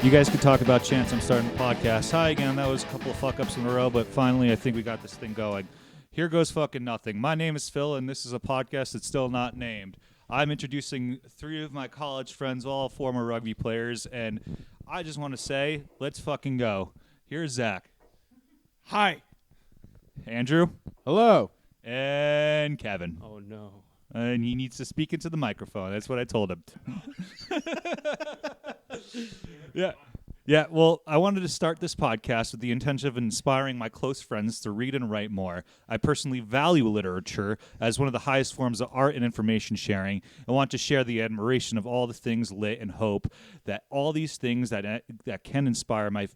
You guys could talk about chance I'm starting a podcast. Hi again, that was a couple of fuck-ups in a row, but finally I think we got this thing going. Here goes fucking nothing. My name is Phil, and this is a podcast that's still not named. I'm introducing three of my college friends, all former rugby players, and I just want to say, let's fucking go. Here's Zach. Hi. Andrew. Hello. And Kevin. Oh, no. And he needs to speak into the microphone. That's what I told him. Yeah, well, I wanted to start this podcast with the intention of inspiring my close friends to read and write more. I personally value literature as one of the highest forms of art and information sharing, and want to share the admiration of all the things lit and hope that all these things that can inspire my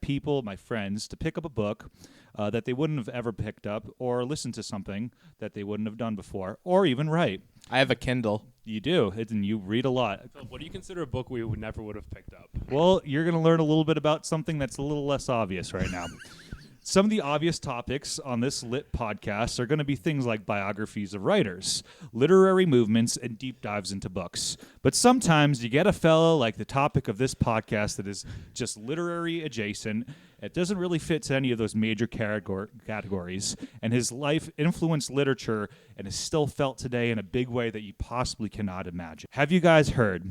people, my friends, to pick up a book that they wouldn't have ever picked up, or listen to something that they wouldn't have done before, or even write. I have a Kindle. You do, and you read a lot. Phil, what do you consider a book we never would have picked up? Well, you're going to learn a little bit about something that's a little less obvious right now. Some of the obvious topics on this lit podcast are going to be things like biographies of writers, literary movements, and deep dives into books. But sometimes you get a fellow like the topic of this podcast that is just literary adjacent. It doesn't really fit to any of those major categories, and his life influenced literature and is still felt today in a big way that you possibly cannot imagine. Have you guys heard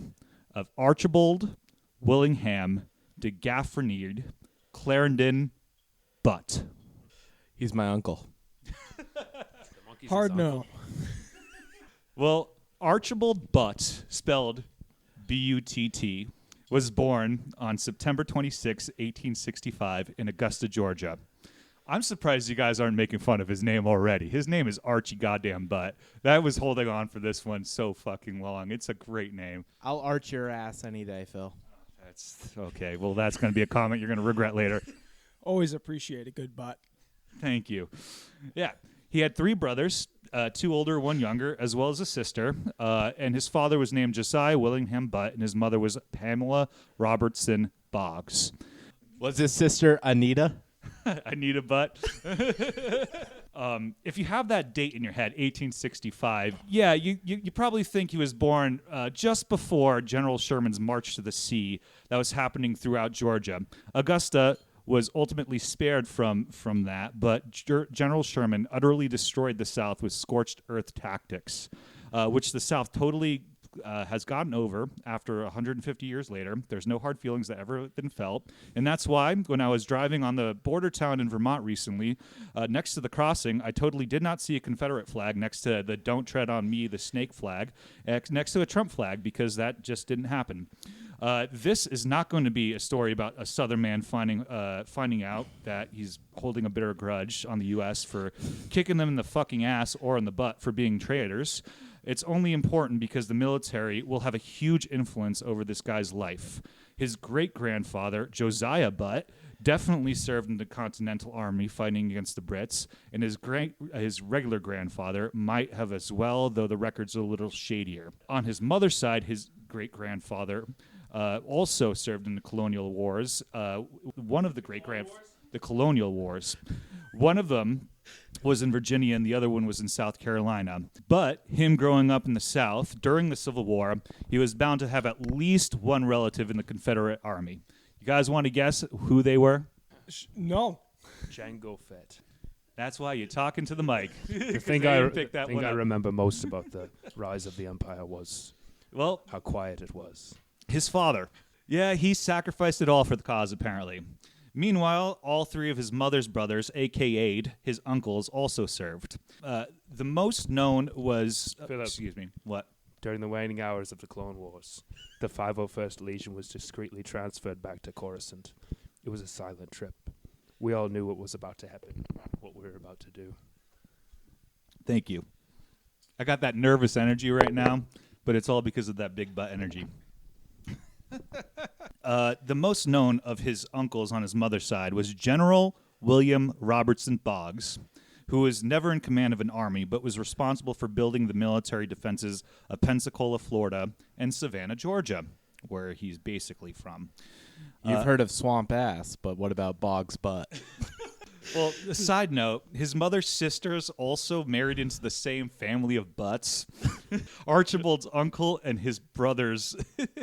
of Archibald, Willingham, DeGraffenreid, Clarendon, Butt? He's my uncle. Hard no. Well, Archibald Butt, spelled B-U-T-T, was born on September 26, 1865 in Augusta, Georgia. I'm surprised you guys aren't making fun of his name already. His name is Archie goddamn Butt. That was holding on for this one so fucking long. It's a great name. I'll arch your ass any day, Phil. That's okay. Well, that's going to be a comment you're going to regret later. Always appreciate a good butt. Thank you. Yeah. He had three brothers, two older, one younger, as well as a sister. And his father was named Josiah Willingham Butt, and his mother was Pamela Robertson Boggs. Was his sister Anita? Anita Butt. If you have that date in your head, 1865, yeah, you probably think he was born just before General Sherman's march to the sea that was happening throughout Georgia. Augusta was ultimately spared from that, but General Sherman utterly destroyed the South with scorched earth tactics, which the South totally has gotten over after 150 years later. There's no hard feelings that ever been felt, and that's why when I was driving on the border town in Vermont recently, next to the crossing, I totally did not see a Confederate flag next to the "Don't Tread on Me," the snake flag, next to a Trump flag, because that just didn't happen. This is not going to be a story about a Southern man finding out that he's holding a bitter grudge on the U.S. for kicking them in the fucking ass or in the butt for being traitors. It's only important because the military will have a huge influence over this guy's life. His great-grandfather, Josiah Butt, definitely served in the Continental Army fighting against the Brits, and his regular grandfather might have as well, though the record's a little shadier. On his mother's side, his great-grandfather also served in the colonial wars. One of the colonial wars. One of them was in Virginia and the other one was in South Carolina. But him growing up in the South during the Civil War, he was bound to have at least one relative in the Confederate Army. You guys want to guess who they were? No. Django Fett. That's why you're talking to the mic. The thing I remember most about the rise of the empire was how quiet it was. His father. Yeah, he sacrificed it all for the cause, apparently. Meanwhile, all three of his mother's brothers, a.k.a.'d his uncles, also served. The most known was... excuse me, what? During the waning hours of the Clone Wars, the 501st Legion was discreetly transferred back to Coruscant. It was a silent trip. We all knew what was about to happen, what we were about to do. Thank you. I got that nervous energy right now, but it's all because of that big butt energy. The most known of his uncles on his mother's side was General William Robertson Boggs, who was never in command of an army, but was responsible for building the military defenses of Pensacola, Florida, and Savannah, Georgia, where he's basically from. You've heard of Swamp Ass, but what about Boggs Butt? Well, a side note, his mother's sisters also married into the same family of Butts. Archibald's uncle and his brothers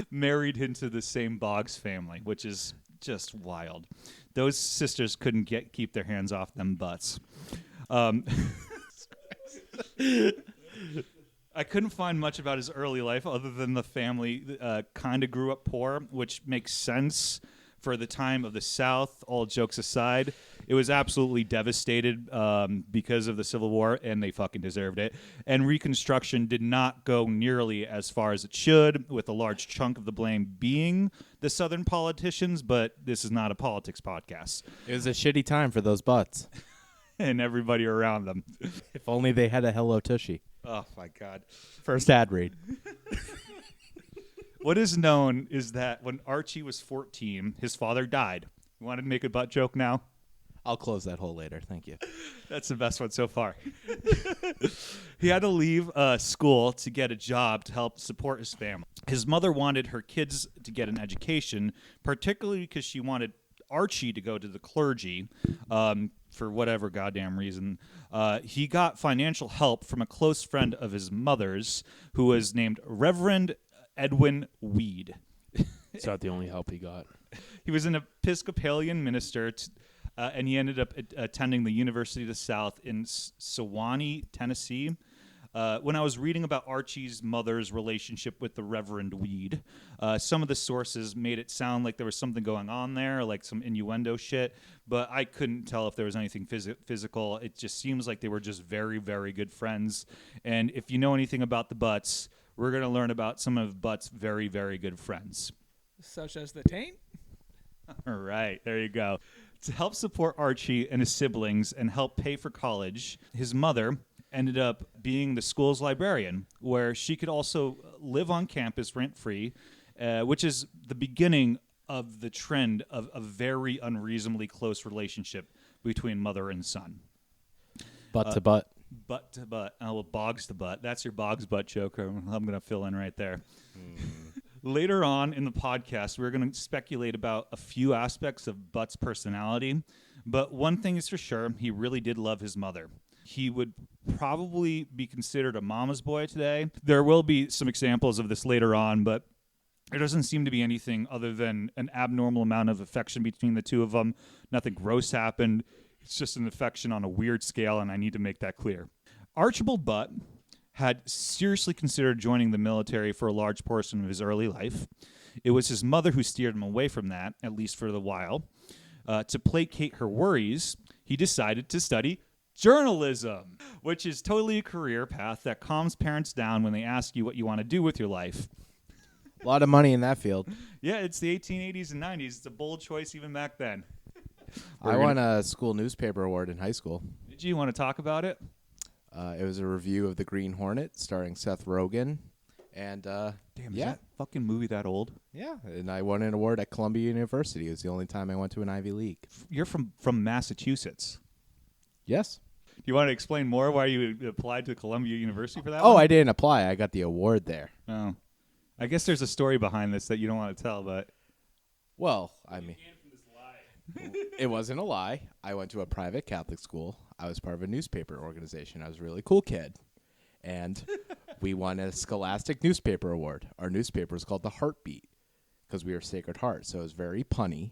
married into the same Boggs family, which is just wild. Those sisters couldn't keep their hands off them Butts. I couldn't find much about his early life other than the family kind of grew up poor, which makes sense for the time of the South. All jokes aside, it was absolutely devastated because of the Civil War, and they fucking deserved it. And Reconstruction did not go nearly as far as it should, with a large chunk of the blame being the Southern politicians, but this is not a politics podcast. It was a shitty time for those butts. And everybody around them. If only they had a Hello Tushy. Oh, my God. First ad read. What is known is that when Archie was 14, his father died. You want to make a butt joke now? I'll close that hole later. Thank you. That's the best one so far. He had to leave school to get a job to help support his family. His mother wanted her kids to get an education, particularly because she wanted Archie to go to the clergy for whatever goddamn reason. He got financial help from a close friend of his mother's who was named Reverend Edwin Weed. It's not the only help he got. He was an Episcopalian minister, and he ended up attending the University of the South in Sewanee, Tennessee. When I was reading about Archie's mother's relationship with the Reverend Weed, some of the sources made it sound like there was something going on there, like some innuendo shit, but I couldn't tell if there was anything physical. It just seems like they were just very, very good friends. And if you know anything about the Butts, we're going to learn about some of Butt's very, very good friends. Such as the taint? All right, there you go. To help support Archie and his siblings and help pay for college, his mother ended up being the school's librarian, where she could also live on campus rent-free, which is the beginning of the trend of a very unreasonably close relationship between mother and son. Butt to butt. Butt to butt. Oh, well, Boggs to butt. That's your Boggs butt joke. I'm going to fill in right there. Later on in the podcast, we're going to speculate about a few aspects of Butt's personality, but one thing is for sure, he really did love his mother. He would probably be considered a mama's boy today. There will be some examples of this later on, but there doesn't seem to be anything other than an abnormal amount of affection between the two of them. Nothing gross happened. It's just an affection on a weird scale, and I need to make that clear. Archibald Butt had seriously considered joining the military for a large portion of his early life. It was his mother who steered him away from that, at least for the while. To placate her worries, he decided to study journalism, which is totally a career path that calms parents down when they ask you what you want to do with your life. A lot of money in that field. Yeah, it's the 1880s and 90s. It's a bold choice even back then. I won a school newspaper award in high school. Did you want to talk about it? It was a review of The Green Hornet starring Seth Rogen. And Damn, is yeah. that fucking movie that old? Yeah, and I won an award at Columbia University. It was the only time I went to an Ivy League. You're from Massachusetts. Yes. Do you want to explain more why you applied to Columbia University for that Oh, one? I didn't apply. I got the award there. Oh. I guess there's a story behind this that you don't want to tell, but... Well, I mean, it wasn't a lie. I went to a private Catholic school. I was part of a newspaper organization. I was a really cool kid. And we won a Scholastic Newspaper Award. Our newspaper was called The Heartbeat because we were Sacred Heart. So it was very punny.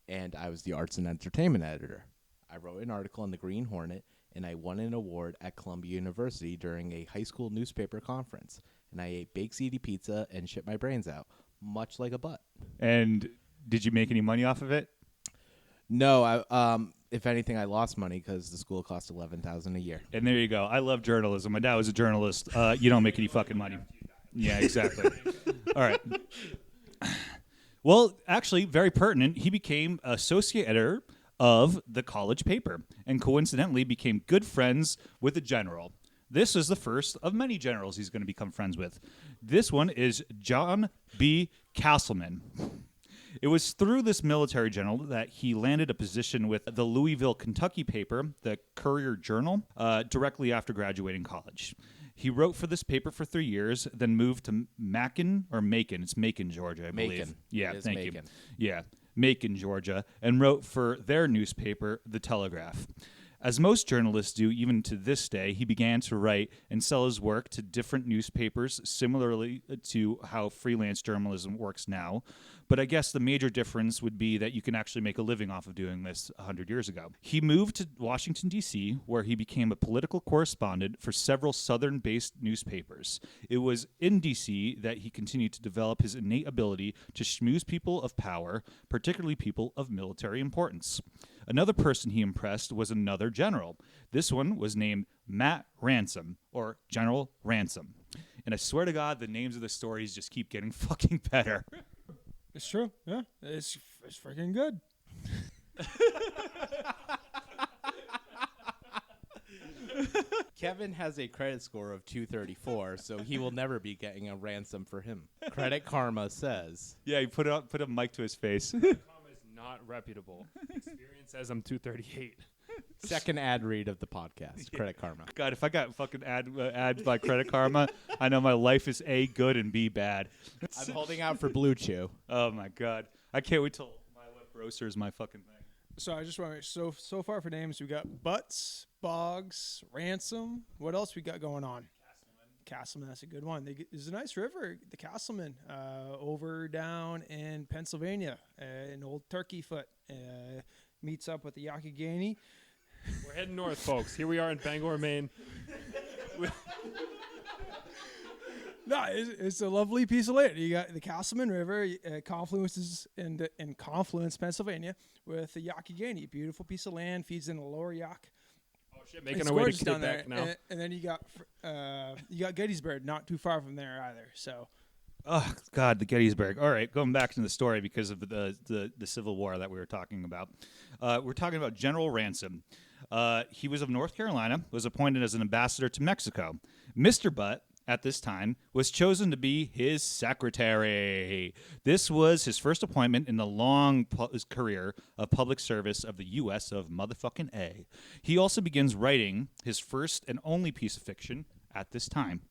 And I was the arts and entertainment editor. I wrote an article in The Green Hornet, and I won an award at Columbia University during a high school newspaper conference. And I ate baked ziti pizza and shit my brains out, much like a butt. And did you make any money off of it? No, if anything, I lost money because the school cost $11,000 a year. And there you go. I love journalism. My dad was a journalist. You don't make any fucking money. Yeah, exactly. All right. Well, actually, very pertinent. He became associate editor of the college paper and coincidentally became good friends with a general. This is the first of many generals he's going to become friends with. This one is John B. Castleman. It was through this military general that he landed a position with the Louisville, Kentucky paper, the Courier Journal, directly after graduating college. He wrote for this paper for 3 years, then moved to Macon, It's Macon, Georgia, I believe. Macon. Yeah, It is thank you. Macon. Yeah, Macon, Georgia, and wrote for their newspaper, The Telegraph. As most journalists do, even to this day, he began to write and sell his work to different newspapers, similarly to how freelance journalism works now. But I guess the major difference would be that you can actually make a living off of doing this 100 years ago. He moved to Washington, D.C., where he became a political correspondent for several Southern-based newspapers. It was in D.C. that he continued to develop his innate ability to schmooze people of power, particularly people of military importance. Another person he impressed was another general. This one was named Matt Ransom, or General Ransom. And I swear to God, the names of the stories just keep getting fucking better. It's true. Yeah, it's freaking good. Kevin has a credit score of 234, so he will never be getting a ransom for him. Credit Karma says. Yeah, he put a mic to his face. Karma is not reputable. Experience says I'm 238. Second ad read of the podcast. Credit Karma. God, if I got fucking ads by Credit Karma, I know my life is A, good, and B, bad. I'm holding out for Blue Chew. Oh, my God. I can't wait till my lip roaster is my fucking thing. So I just want to so far for names we got Butts, Boggs, Ransom. What else we got going on? Castleman, that's a good one. There's a nice river, the Castleman, over down in Pennsylvania, in Old Turkey Foot. Meets up with the Youghiogheny. We're heading north, folks. Here we are in Bangor, Maine. No, it's a lovely piece of land. You got the Castleman River, confluences in Confluence, Pennsylvania, with the Youghiogheny. Beautiful piece of land, feeds in the lower Yacht. Oh shit, making our way to down Quebec there. now. And then you got Gettysburg, not too far from there either. So. Oh, God, the Gettysburg. All right, going back to the story because of the Civil War that we were talking about. We're talking about General Ransom. He was of North Carolina, was appointed as an ambassador to Mexico. Mr. Butt, at this time, was chosen to be his secretary. This was his first appointment in the long career of public service of the U.S. of motherfucking A. He also begins writing his first and only piece of fiction at this time.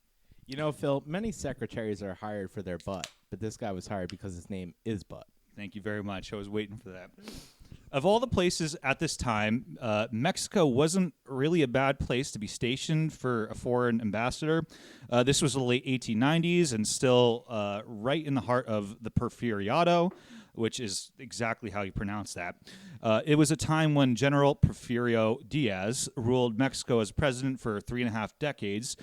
You know, Phil, many secretaries are hired for their butt, but this guy was hired because his name is Butt. Thank you very much. I was waiting for that. Of all the places at this time, Mexico wasn't really a bad place to be stationed for a foreign ambassador. This was the late 1890s and still right in the heart of the Perreault, which is exactly how you pronounce that. It was a time when General Porfirio Diaz ruled Mexico as president for 3.5 decades,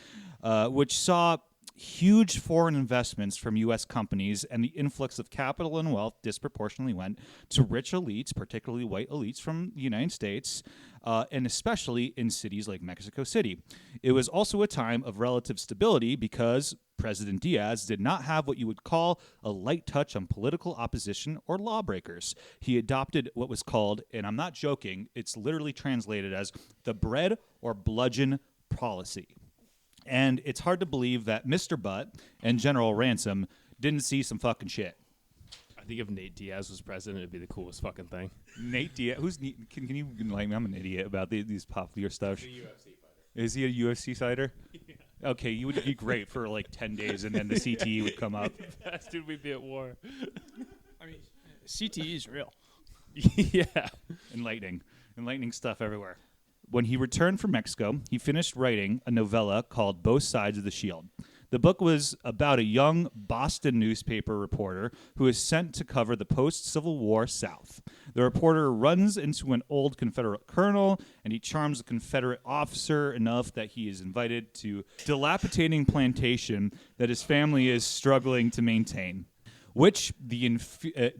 which saw huge foreign investments from U.S. companies, and the influx of capital and wealth disproportionately went to rich elites, particularly white elites from the United States, and especially in cities like Mexico City. It was also a time of relative stability because President Diaz did not have what you would call a light touch on political opposition or lawbreakers. He adopted what was called, and I'm not joking, it's literally translated as the bread or bludgeon policy. And it's hard to believe that Mr. Butt and General Ransom didn't see some fucking shit. I think if Nate Diaz was president, it'd be the coolest fucking thing. Nate Diaz, can you enlighten me? I'm an idiot about these popular stuff. He's a UFC fighter. Is he a UFC fighter? Yeah. Okay, you would be great for like 10 days, and then the CTE would come up. That's dude, we'd be at war. I mean, CTE is real. Yeah. Enlightening stuff everywhere. When he returned from Mexico, he finished writing a novella called Both Sides of the Shield. The book was about a young Boston newspaper reporter who is sent to cover the post-Civil War South. The reporter runs into an old Confederate colonel, and he charms a Confederate officer enough that he is invited to a dilapidating plantation that his family is struggling to maintain, which the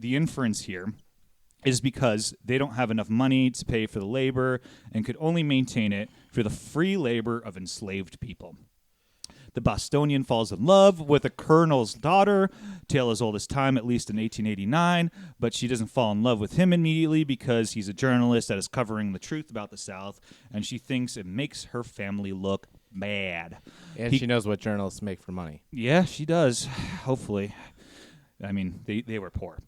inference here is because they don't have enough money to pay for the labor and could only maintain it for the free labor of enslaved people. The Bostonian falls in love with a colonel's daughter, tale as old as time, at least in 1889, but she doesn't fall in love with him immediately because he's a journalist that is covering the truth about the South, and she thinks it makes her family look bad. And she knows what journalists make for money. Yeah, she does, hopefully. I mean, they were poor.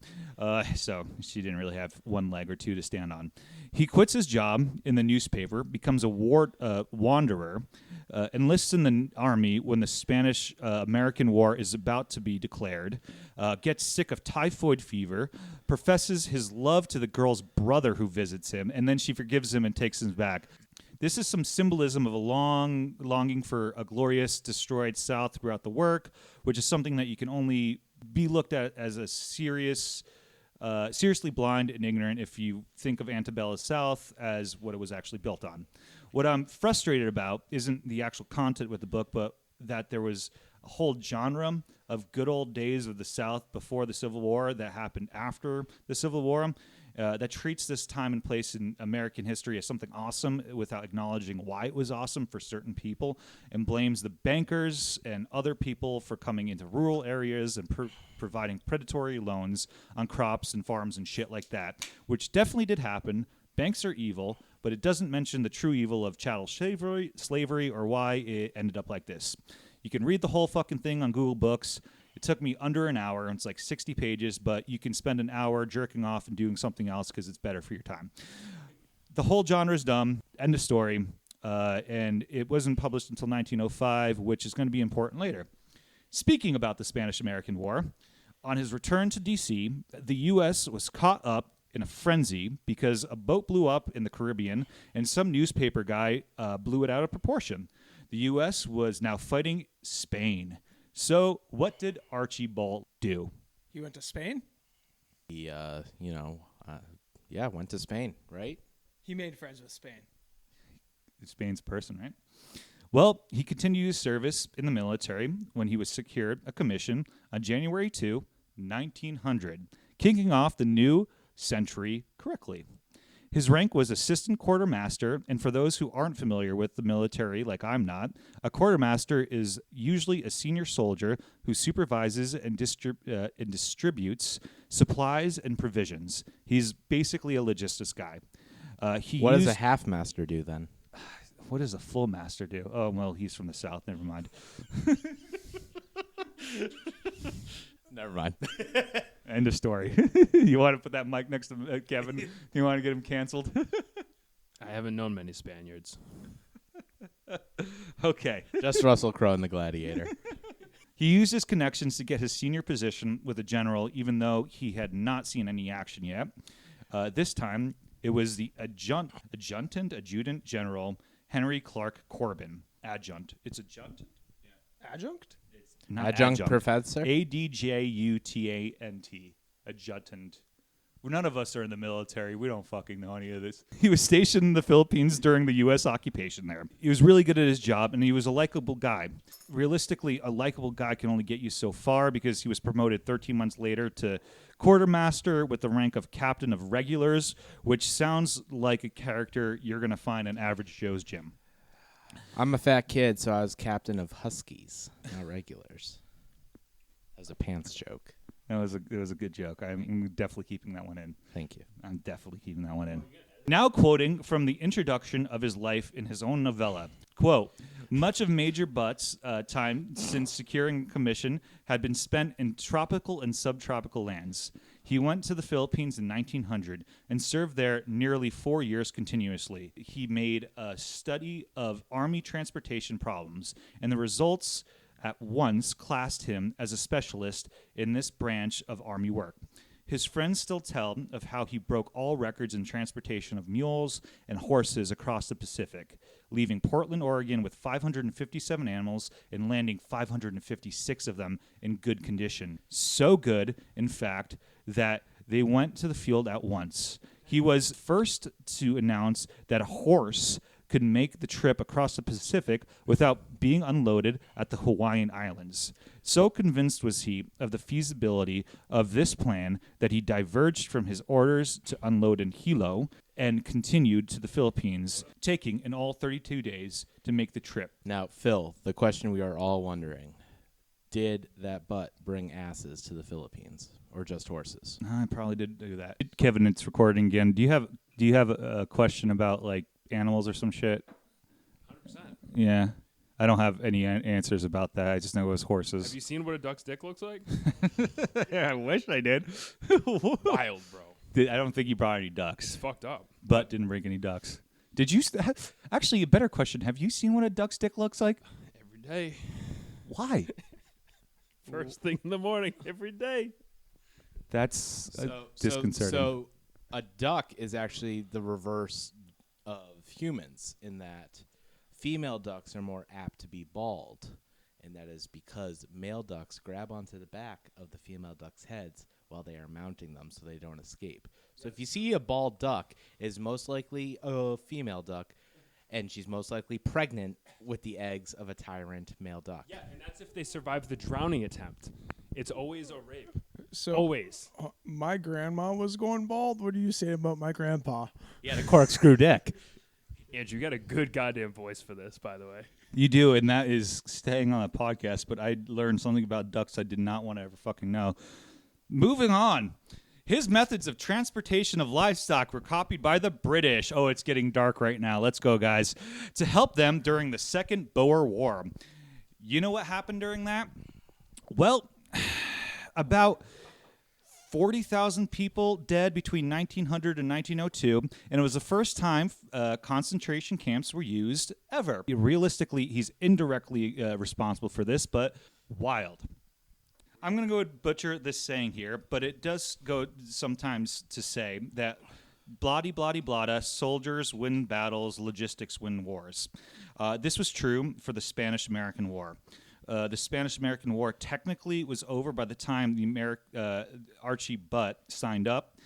So she didn't really have one leg or two to stand on. He quits his job in the newspaper, becomes a wanderer, enlists in the army when the Spanish-American War is about to be declared, gets sick of typhoid fever, professes his love to the girl's brother who visits him, and then she forgives him and takes him back. This is some symbolism of a long longing for a glorious, destroyed South throughout the work, which is something that you can only be looked at as a seriously blind and ignorant if you think of Antebellum South as what it was actually built on. What I'm frustrated about isn't the actual content with the book, but that there was a whole genre of good old days of the South before the Civil War that happened after the Civil War that treats this time and place in American history as something awesome without acknowledging why it was awesome for certain people, and blames the bankers and other people for coming into rural areas and providing predatory loans on crops and farms and shit like that, which definitely did happen. Banks are evil, but it doesn't mention the true evil of chattel slavery or why it ended up like this. You can read the whole fucking thing on Google Books. It took me under an hour, and it's like 60 pages, but you can spend an hour jerking off and doing something else because it's better for your time. The whole genre is dumb. End of story. And it wasn't published until 1905, which is going to be important later. Speaking about the Spanish-American War, on his return to D.C., the U.S. was caught up in a frenzy because a boat blew up in the Caribbean, and some newspaper guy blew it out of proportion. The U.S. was now fighting Spain. So what did Archibald do? He went to Spain? He, went to Spain, right? He made friends with Spain. Spain's person, right? Well, he continued his service in the military when he was secured a commission on January 2, 1900, kicking off the new century correctly. His rank was assistant quartermaster, and for those who aren't familiar with the military, like I'm not, a quartermaster is usually a senior soldier who supervises and distributes supplies and provisions. He's basically a logistics guy. What does a half master do then? What does a full master do? Oh, well, he's from the South. Never mind. Never mind. End of story. You want to put that mic next to Kevin? You want to get him canceled? I haven't known many Spaniards. Okay. Just Russell Crowe in The Gladiator. He used his connections to get his senior position with a general, even though he had not seen any action yet. This time, it was the adjutant general Henry Clark Corbin. Adjunct. It's adjunct? Yeah. Adjunct? Not Adjunct professor? Adjutant. Adjutant. Well, none of us are in the military. We don't fucking know any of this. He was stationed in the Philippines during the U.S. occupation there. He was really good at his job, and he was a likable guy. Realistically, a likable guy can only get you so far because he was promoted 13 months later to quartermaster with the rank of captain of regulars, which sounds like a character you're going to find in Average Joe's gym. I'm a fat kid, so I was captain of Huskies, not regulars. That was a pants joke. It was a good joke. I'm definitely keeping that one in. Thank you. I'm definitely keeping that one in. Now quoting from the introduction of his life in his own novella, quote, much of Major Butt's time since securing commission had been spent in tropical and subtropical lands. He went to the Philippines in 1900 and served there nearly 4 years continuously. He made a study of Army transportation problems, and the results at once classed him as a specialist in this branch of Army work. His friends still tell of how he broke all records in transportation of mules and horses across the Pacific, leaving Portland, Oregon with 557 animals and landing 556 of them in good condition. So good, in fact, that they went to the field at once. He was first to announce that a horse could make the trip across the Pacific without being unloaded at the Hawaiian Islands. So convinced was he of the feasibility of this plan that he diverged from his orders to unload in Hilo and continued to the Philippines, taking in all 32 days to make the trip. Now, Phil, the question we are all wondering, did that butt bring asses to the Philippines or just horses? I probably did do that. Kevin, it's recording again. Do you have a question about like animals or some shit? 100%. Yeah. I don't have any answers about that. I just know it was Have horses. you seen what a duck's dick looks like? Yeah, I wish I did. Wild, bro. I don't think you brought any It's ducks. fucked up. But didn't bring any ducks. Did you? Actually, a better question. Have you seen what a duck's dick looks like? Every day. Why? First thing in the morning, every day. That's disconcerting. So a duck is actually the reverse of humans in that female ducks are more apt to be bald, and that is because male ducks grab onto the back of the female ducks' heads while they are mounting them so they don't escape. So if you see a bald duck, it is most likely a female duck, and she's most likely pregnant with the eggs of a tyrant male duck. Yeah, and that's if they survive the drowning attempt. It's always a rape. So Always. my grandma was going bald. What do you say about my grandpa? He had a corkscrew dick. Andrew, you got a good goddamn voice for this, by the way. You do, and that is staying on the podcast. But I learned something about ducks I did not want to ever fucking know. Moving on. His methods of transportation of livestock were copied by the British. Oh, it's getting dark right now. Let's go, guys. To help them during the Second Boer War. You know what happened during that? Well, about 40,000 people dead between 1900 and 1902, and it was the first time concentration camps were used ever. Realistically, he's indirectly responsible for this, but wild. I'm going to go butcher this saying here, but it does go sometimes to say that bloody, bloody, blada, soldiers win battles, logistics win wars. This was true for the Spanish-American War. The Spanish-American War technically was over by the time the Archibald Butt signed up,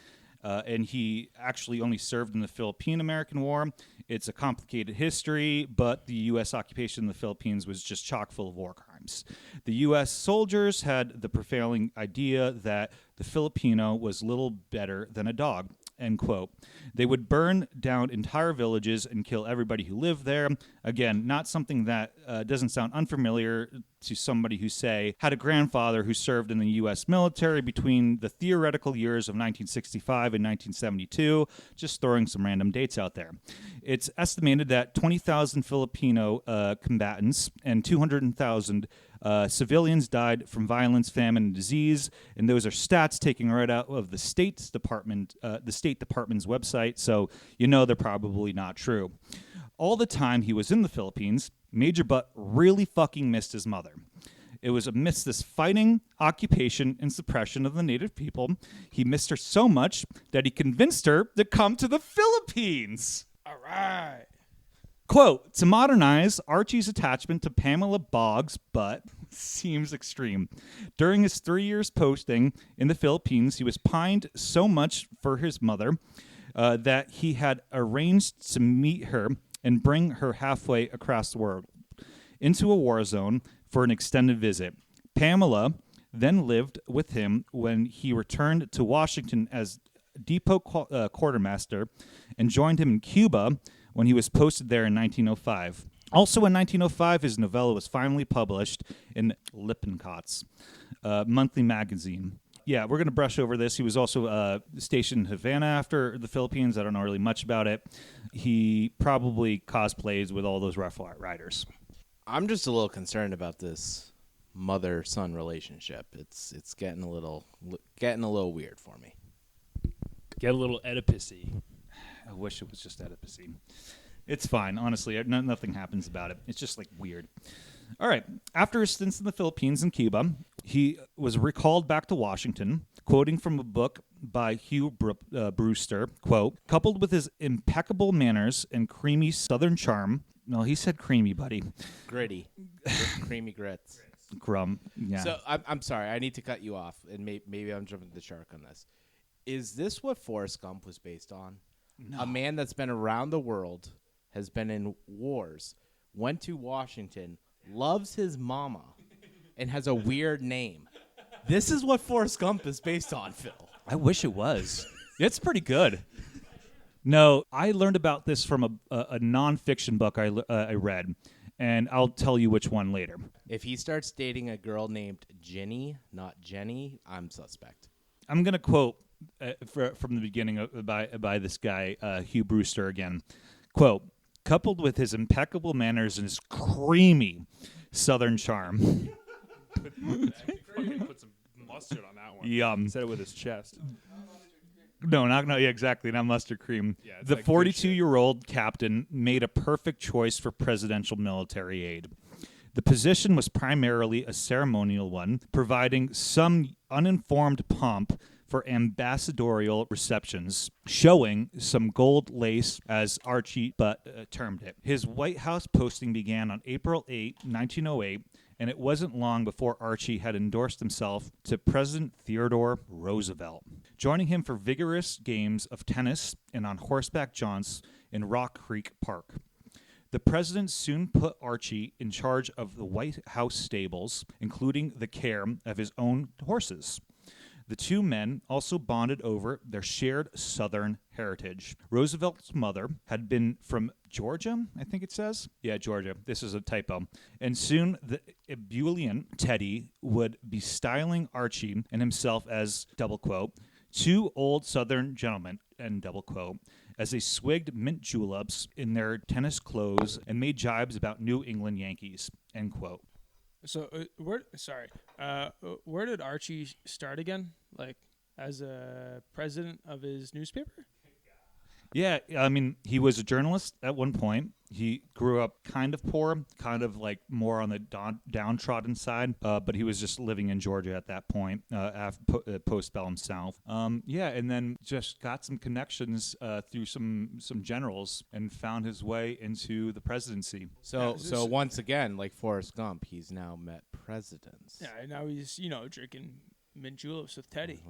and he actually only served in the Philippine-American War. It's a complicated history, but the U.S. occupation in the Philippines was just chock full of war crimes. The U.S. soldiers had the prevailing idea that the Filipino was little better than a dog. End quote. They would burn down entire villages and kill everybody who lived there. Again, not something that doesn't sound unfamiliar to somebody who, say, had a grandfather who served in the U.S. military between the theoretical years of 1965 and 1972, just throwing some random dates out there. It's estimated that 20,000 Filipino combatants and 200,000 civilians died from violence, famine, and disease, and those are stats taken right out of the State Department's website, so you know they're probably not true. All the time he was in the Philippines, Major Butt really fucking missed his mother. It was amidst this fighting, occupation, and suppression of the native people. He missed her so much that he convinced her to come to the Philippines. All right. Quote, to modernize Archie's attachment to Pamela Boggs' butt seems extreme. During his 3 years posting in the Philippines, he was pined so much for his mother that he had arranged to meet her and bring her halfway across the world into a war zone for an extended visit. Pamela then lived with him when he returned to Washington as depot quartermaster and joined him in Cuba when he was posted there in 1905. Also in 1905, his novella was finally published in Lippincotts monthly magazine. Yeah, we're going to brush over this. He was also stationed in Havana after the Philippines. I don't know really much about it. He probably cosplays with all those Rough Riders. I'm just a little concerned about this mother-son relationship. It's getting a little weird for me. Get a little Oedipus-y. I wish it was just Oedipus-y. It's fine, honestly. Nothing happens about it. It's just like weird. All right. After his stints in the Philippines and Cuba, he was recalled back to Washington, quoting from a book by Hugh Brewster, quote, coupled with his impeccable manners and creamy southern charm. No, he said creamy, buddy. Gritty. Creamy grits. Grum. Yeah. So I'm sorry. I need to cut you off, and maybe I'm jumping the shark on this. Is this what Forrest Gump was based on? No. A man that's been around the world, has been in wars, went to Washington, loves his mama, and has a weird name. This is what Forrest Gump is based on, Phil. I wish it was. It's pretty good. No, I learned about this from a nonfiction book I read, and I'll tell you which one later. If he starts dating a girl named Ginny, not Jenny, I'm suspect. I'm going to quote from the beginning by this guy, Hugh Brewster again. Quote, coupled with his impeccable manners and his creamy Southern charm. Put some mustard on that one. Yum. Said it with his chest. No, yeah, exactly, not mustard cream. Yeah, it's The like good shit. 42-year-old captain made a perfect choice for presidential military aid. The position was primarily a ceremonial one, providing some uninformed pomp for ambassadorial receptions, showing some gold lace, as Archie Butt termed it. His White House posting began on April 8, 1908, and it wasn't long before Archie had endorsed himself to President Theodore Roosevelt, joining him for vigorous games of tennis and on horseback jaunts in Rock Creek Park. The president soon put Archie in charge of the White House stables, including the care of his own horses. The two men also bonded over their shared Southern heritage. Roosevelt's mother had been from Georgia, I think it says. Yeah, Georgia. This is a typo. And soon the ebullient Teddy would be styling Archie and himself as, double quote, two old Southern gentlemen, end double quote, as they swigged mint juleps in their tennis clothes and made jibes about New England Yankees, end quote. So, where did Archie start again? Like, as a president of his newspaper? Yeah, I mean, he was a journalist at one point. He grew up kind of poor, kind of like more on the downtrodden side, but he was just living in Georgia at that point, post-Bellum South. Yeah, and then just got some connections through some generals and found his way into the presidency. So once again, like Forrest Gump, he's now met presidents. Yeah, and now he's, drinking mint juleps with Teddy.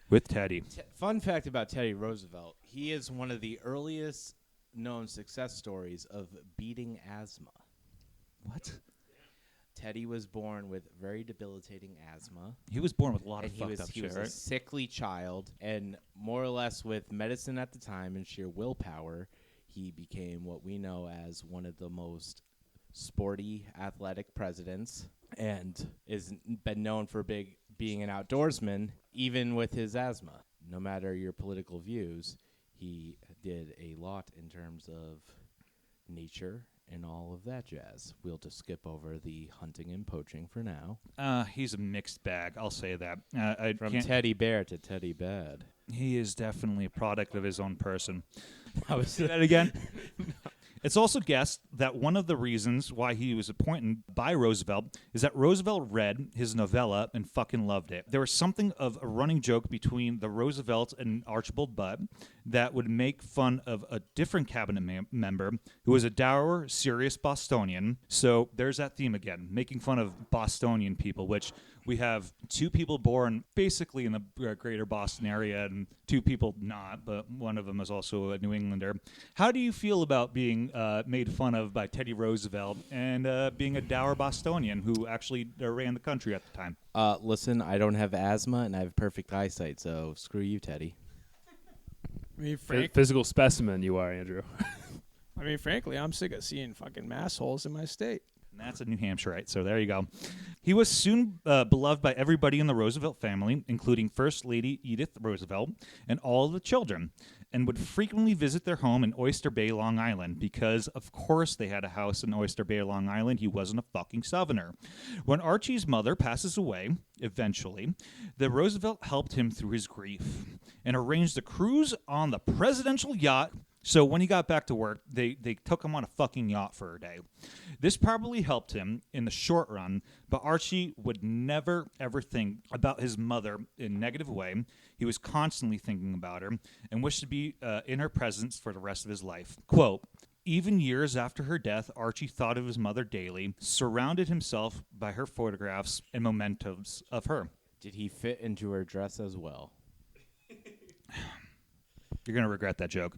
With Teddy. Fun fact about Teddy Roosevelt, he is one of the earliest known success stories of beating asthma. What? Teddy was born with very debilitating asthma. He was born with a lot of and fucked up he shit, was right? a sickly child, and more or less with medicine at the time and sheer willpower, he became what we know as one of the most sporty, athletic presidents, and is been known for being an outdoorsman, even with his asthma. No matter your political views, he did a lot in terms of nature and all of that jazz. We'll just skip over the hunting and poaching for now. He's a mixed bag, I'll say that. From Teddy Bear to Teddy Bad. He is definitely a product of his own person. Say that again? It's also guessed that one of the reasons why he was appointed by Roosevelt is that Roosevelt read his novella and fucking loved it. There was something of a running joke between the Roosevelt and Archibald Butt that would make fun of a different cabinet member who was a dour, serious Bostonian. So there's that theme again, making fun of Bostonian people, which we have two people born basically in the greater Boston area and two people not, but one of them is also a New Englander. How do you feel about being made fun of by Teddy Roosevelt and being a dour Bostonian who actually ran the country at the time? Listen, I don't have asthma and I have perfect eyesight, so screw you, Teddy. I mean, Physical specimen you are, Andrew. frankly, I'm sick of seeing fucking mass holes in my state. And that's a New Hampshireite, so there you go. He was soon beloved by everybody in the Roosevelt family, including First Lady Edith Roosevelt and all of the children, and would frequently visit their home in Oyster Bay, Long Island, because, of course, they had a house in Oyster Bay, Long Island. He wasn't a fucking Southerner. When Archie's mother passes away, eventually, the Roosevelt helped him through his grief and arranged a cruise on the presidential yacht. So when he got back to work, they took him on a fucking yacht for a day. This probably helped him in the short run, but Archie would never, ever think about his mother in a negative way. He was constantly thinking about her and wished to be in her presence for the rest of his life. Quote, even years after her death, Archie thought of his mother daily, surrounded himself by her photographs and mementos of her. Did he fit into her dress as well? You're going to regret that joke.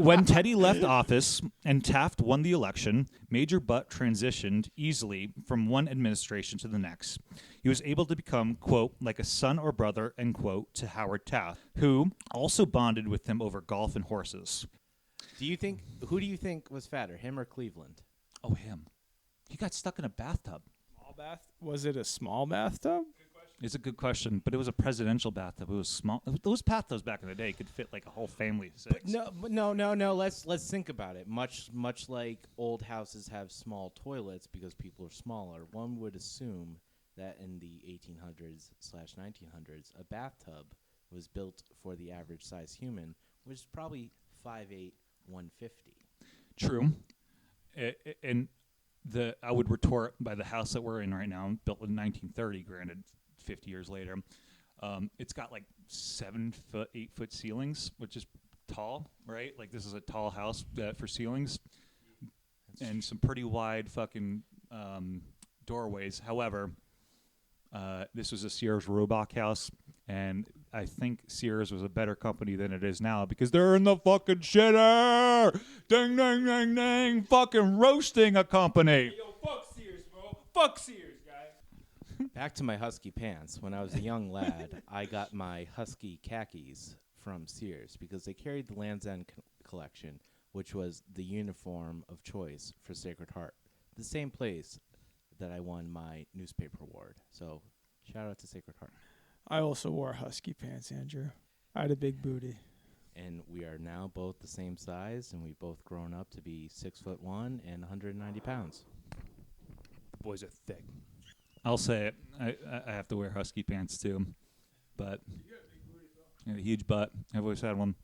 When Teddy left office and Taft won the election, Major Butt transitioned easily from one administration to the next. He was able to become, quote, like a son or brother, end quote, to Howard Taft, who also bonded with him over golf and horses. Who do you think was fatter, him or Cleveland? Oh, him. He got stuck in a bathtub. Small bath? Was it a small bathtub? It's a good question, but it was a presidential bathtub. It was small. Those bathtubs back in the day could fit like a whole family of 6. No. Let's think about it. Much like old houses have small toilets because people are smaller. One would assume that in the 1800s/1900s, a bathtub was built for the average size human, which is probably 5'8", 150. True. And I would retort by the house that we're in right now, built in 1930, granted 50 years later. It's got like 7 foot, 8 foot ceilings, which is tall, right? Like this is a tall house for ceilings, and some pretty wide fucking doorways. However, this was a Sears Roebuck house, and I think Sears was a better company than it is now because they're in the fucking shitter. Ding, ding, ding, ding. Fucking roasting a company. Yo, fuck Sears, bro. Fuck Sears, guy. Back to my husky pants. When I was a young lad, I got my husky khakis from Sears because they carried the Land's End collection, which was the uniform of choice for Sacred Heart. The same place that I won my newspaper award. So, shout out to Sacred Heart. I also wore husky pants, Andrew. I had a big booty. And we are now both the same size, and we've both grown up to be 6'1" and 190 pounds. The boys are thick. I'll say it. I have to wear husky pants too, but I have a huge butt. I've always had one.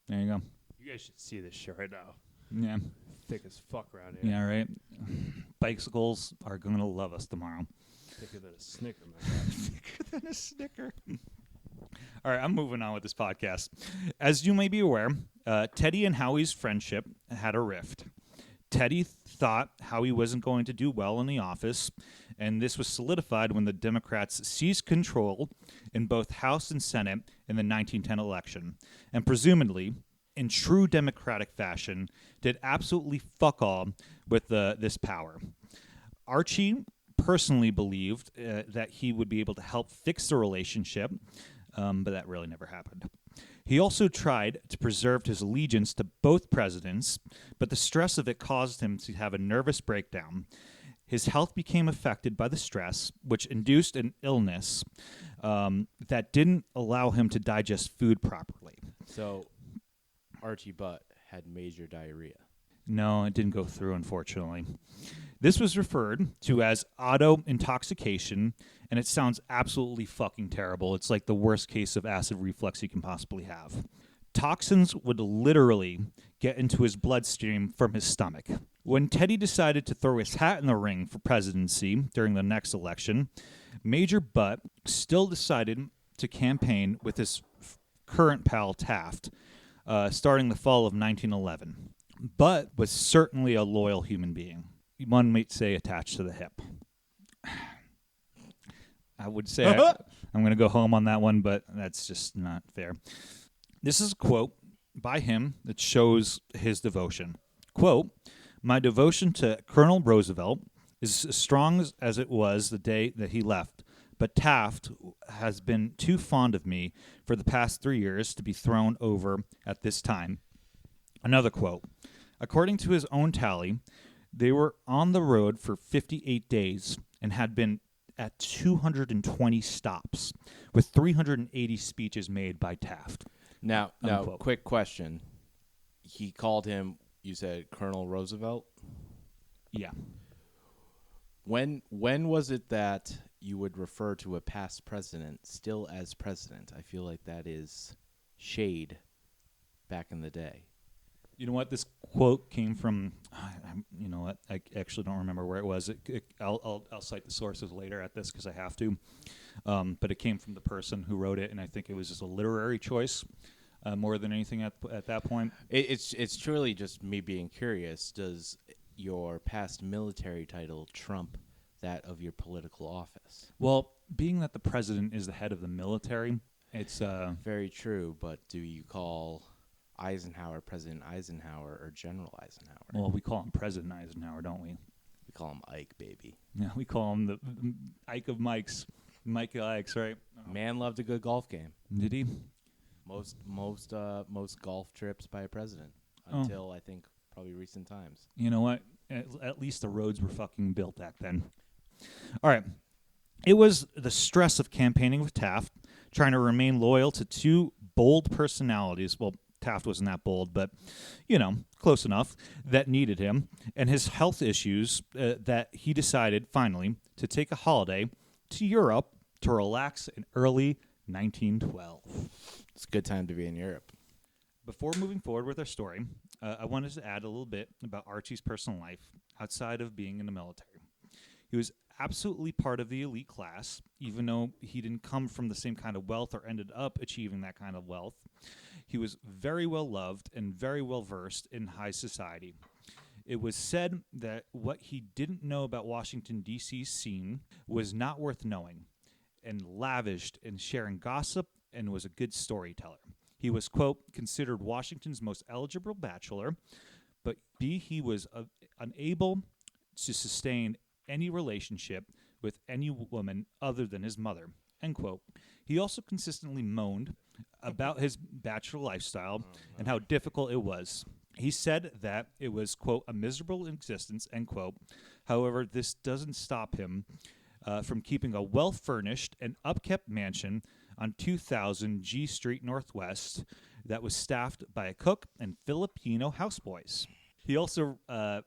There you go. You guys should see this shit right now. Yeah. Thick as fuck around here. Yeah, right. Bicycles are going to love us tomorrow. Thicker than a Snicker, my God. Thicker than a Snicker. All right, I'm moving on with this podcast. As you may be aware, Teddy and Howie's friendship had a rift. Teddy thought Howie wasn't going to do well in the office, and this was solidified when the Democrats seized control in both House and Senate in the 1910 election, and presumably, in true Democratic fashion, did absolutely fuck all with this power. Archie personally believed that he would be able to help fix the relationship, but that really never happened. He also tried to preserve his allegiance to both presidents, but the stress of it caused him to have a nervous breakdown. His health became affected by the stress, which induced an illness that didn't allow him to digest food properly. So, Archie Butt had major diarrhea. No, it didn't go through, unfortunately. This was referred to as auto intoxication, and it sounds absolutely fucking terrible. It's like the worst case of acid reflux you can possibly have. Toxins would literally get into his bloodstream from his stomach. When Teddy decided to throw his hat in the ring for presidency during the next election, Major Butt still decided to campaign with his current pal Taft, starting the fall of 1911. Butt was certainly a loyal human being. One might say attached to the hip. I would say I'm going to go home on that one, but that's just not fair. This is a quote by him that shows his devotion. Quote, "My devotion to Colonel Roosevelt is as strong as it was the day that he left, but Taft has been too fond of me for the past 3 years to be thrown over at this time." Another quote, according to his own tally, they were on the road for 58 days and had been at 220 stops, with 380 speeches made by Taft. Now, Unquote. Quick question. He called him, you said, Colonel Roosevelt? Yeah. When was it that you would refer to a past president still as president? I feel like that is shade back in the day. You know what? This quote came from, you know what? I actually don't remember where it was. I'll cite the sources later at this because I have to. But it came from the person who wrote it, and I think it was just a literary choice more than anything at that point. It's truly just me being curious. Does your past military title trump that of your political office? Well, being that the president is the head of the military, it's very true. But do you call Eisenhower President Eisenhower or General Eisenhower? well, we call him President Eisenhower, don't we? We call him Ike, baby. Yeah, we call him the Ike of Mikes, Mike Ikes, right? Man loved a good golf game. Did he? Most golf trips by a president until I think probably recent times. You know what? At least the roads were fucking built back then. All right. It was the stress of campaigning with Taft, trying to remain loyal to two bold personalities. Well, Taft wasn't that bold, but, close enough, that needed him, and his health issues that he decided, finally, to take a holiday to Europe to relax in early 1912. It's a good time to be in Europe. Before moving forward with our story, I wanted to add a little bit about Archie's personal life outside of being in the military. He was absolutely part of the elite class, even though he didn't come from the same kind of wealth or ended up achieving that kind of wealth. He was very well loved and very well versed in high society. It was said that what he didn't know about Washington, D.C.'s scene was not worth knowing, and lavished in sharing gossip and was a good storyteller. He was, quote, considered Washington's most eligible bachelor, but he was unable to sustain any relationship with any woman other than his mother, end quote. He also consistently moaned about his bachelor lifestyle and how difficult it was. He said that it was, quote, a miserable existence, end quote. However, this doesn't stop him from keeping a well-furnished and upkept mansion on 2000 G Street Northwest that was staffed by a cook and Filipino houseboys. He also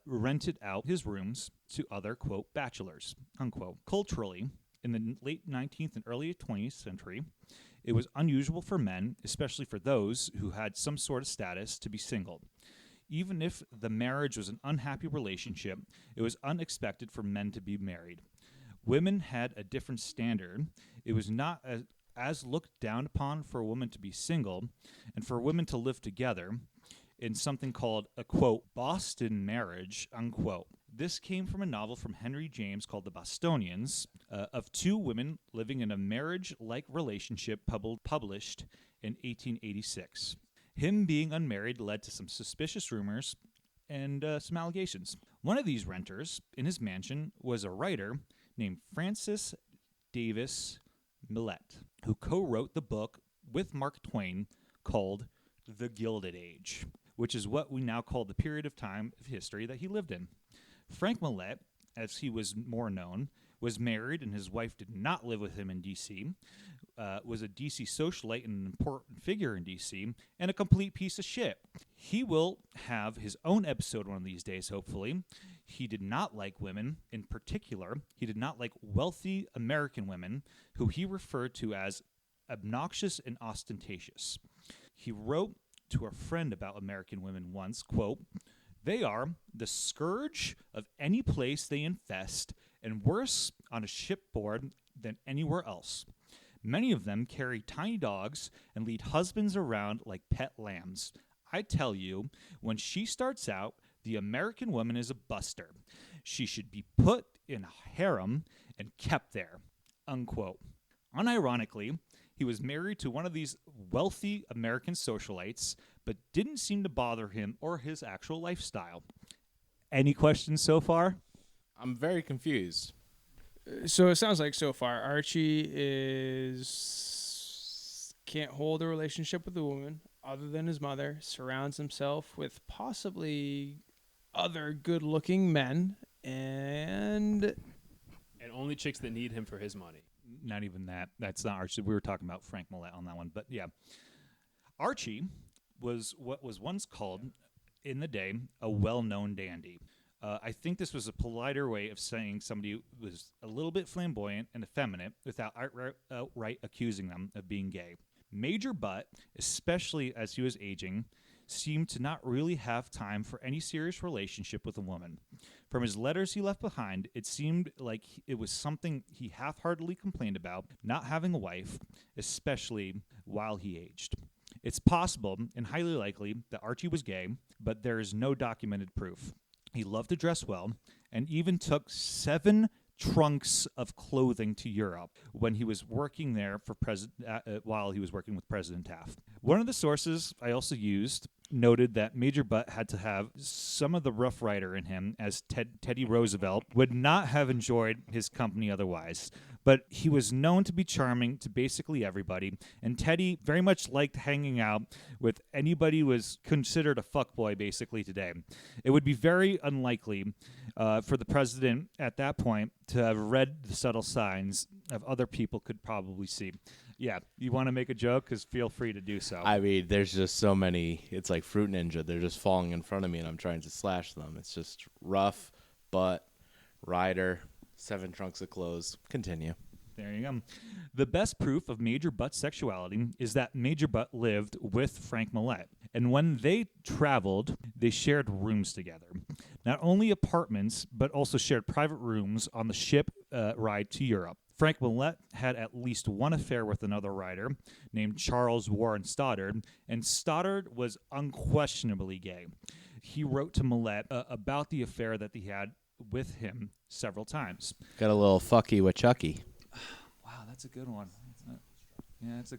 rented out his rooms to other, quote, bachelors, unquote. Culturally, in the late 19th and early 20th century, it was unusual for men, especially for those who had some sort of status, to be single. Even if the marriage was an unhappy relationship, it was unexpected for men to be married. Women had a different standard. It was not as looked down upon for a woman to be single and for women to live together in something called a, quote, Boston marriage, unquote. This came from a novel from Henry James called The Bostonians, of two women living in a marriage-like relationship published in 1886. Him being unmarried led to some suspicious rumors and some allegations. One of these renters in his mansion was a writer named Francis Davis Millett, who co-wrote the book with Mark Twain called The Gilded Age, which is what we now call the period of time of history that he lived in. Frank Millett, as he was more known, was married, and his wife did not live with him in D.C., was a D.C. socialite and an important figure in D.C., and a complete piece of shit. He will have his own episode one of these days, hopefully. He did not like women. In particular, he did not like wealthy American women, who he referred to as obnoxious and ostentatious. He wrote to a friend about American women once, quote, "They are the scourge of any place they infest, and worse on a shipboard than anywhere else. Many of them carry tiny dogs and lead husbands around like pet lambs. I tell you, when she starts out, the American woman is a buster. She should be put in a harem and kept there," unquote. Unironically, he was married to one of these wealthy American socialites, but didn't seem to bother him or his actual lifestyle. Any questions so far? I'm very confused. So it sounds like so far Archie can't hold a relationship with a woman other than his mother, surrounds himself with possibly other good-looking men, and only chicks that need him for his money. Not even that. That's not Archie. We were talking about Frank Millett on that one. But yeah, Archie was what was once called, in the day, a well-known dandy. I think this was a politer way of saying somebody was a little bit flamboyant and effeminate without outright accusing them of being gay. Major Butt, especially as he was aging, seemed to not really have time for any serious relationship with a woman. From his letters he left behind, it seemed like it was something he half-heartedly complained about, not having a wife, especially while he aged. It's possible and highly likely that Archie was gay, but there is no documented proof. He loved to dress well and even took 7 trunks of clothing to Europe when he was working there for while he was working with President Taft. One of the sources I also used noted that Major Butt had to have some of the Rough Rider in him, as Teddy Roosevelt would not have enjoyed his company otherwise. but he was known to be charming to basically everybody, and Teddy very much liked hanging out with anybody who was considered a fuckboy basically today. It would be very unlikely for the president at that point to have read the subtle signs of other people could probably see. Yeah, you want to make a joke? Because feel free to do so. I mean, there's just so many. It's like Fruit Ninja. They're just falling in front of me, and I'm trying to slash them. It's just rough, Butt, Ryder, 7 trunks of clothes. Continue. There you go. The best proof of Major Butt's sexuality is that Major Butt lived with Frank Millett. And when they traveled, they shared rooms together. Not only apartments, but also shared private rooms on the ship ride to Europe. Frank Millett had at least one affair with another writer named Charles Warren Stoddard, and Stoddard was unquestionably gay. He wrote to Millett about the affair that he had with him several times. Got a little fucky with Chucky. Wow, that's a good one. Yeah, it's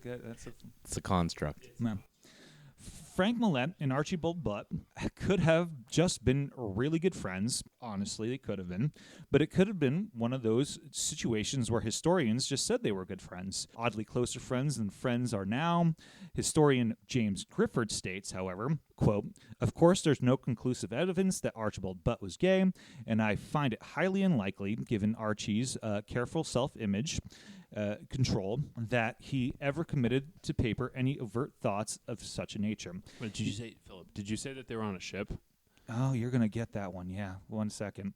It's a construct. No. Frank Millett and Archibald Butt could have just been really good friends. Honestly, they could have been. But it could have been one of those situations where historians just said they were good friends. Oddly closer friends than friends are now. Historian James Grifford states, however, quote, "Of course, there's no conclusive evidence that Archibald Butt was gay, and I find it highly unlikely, given Archie's careful self-image control, that he ever committed to paper any overt thoughts of such a nature." What did you say, Philip? Did you say that they were on a ship? Oh, you're going to get that one. Yeah, 1 second.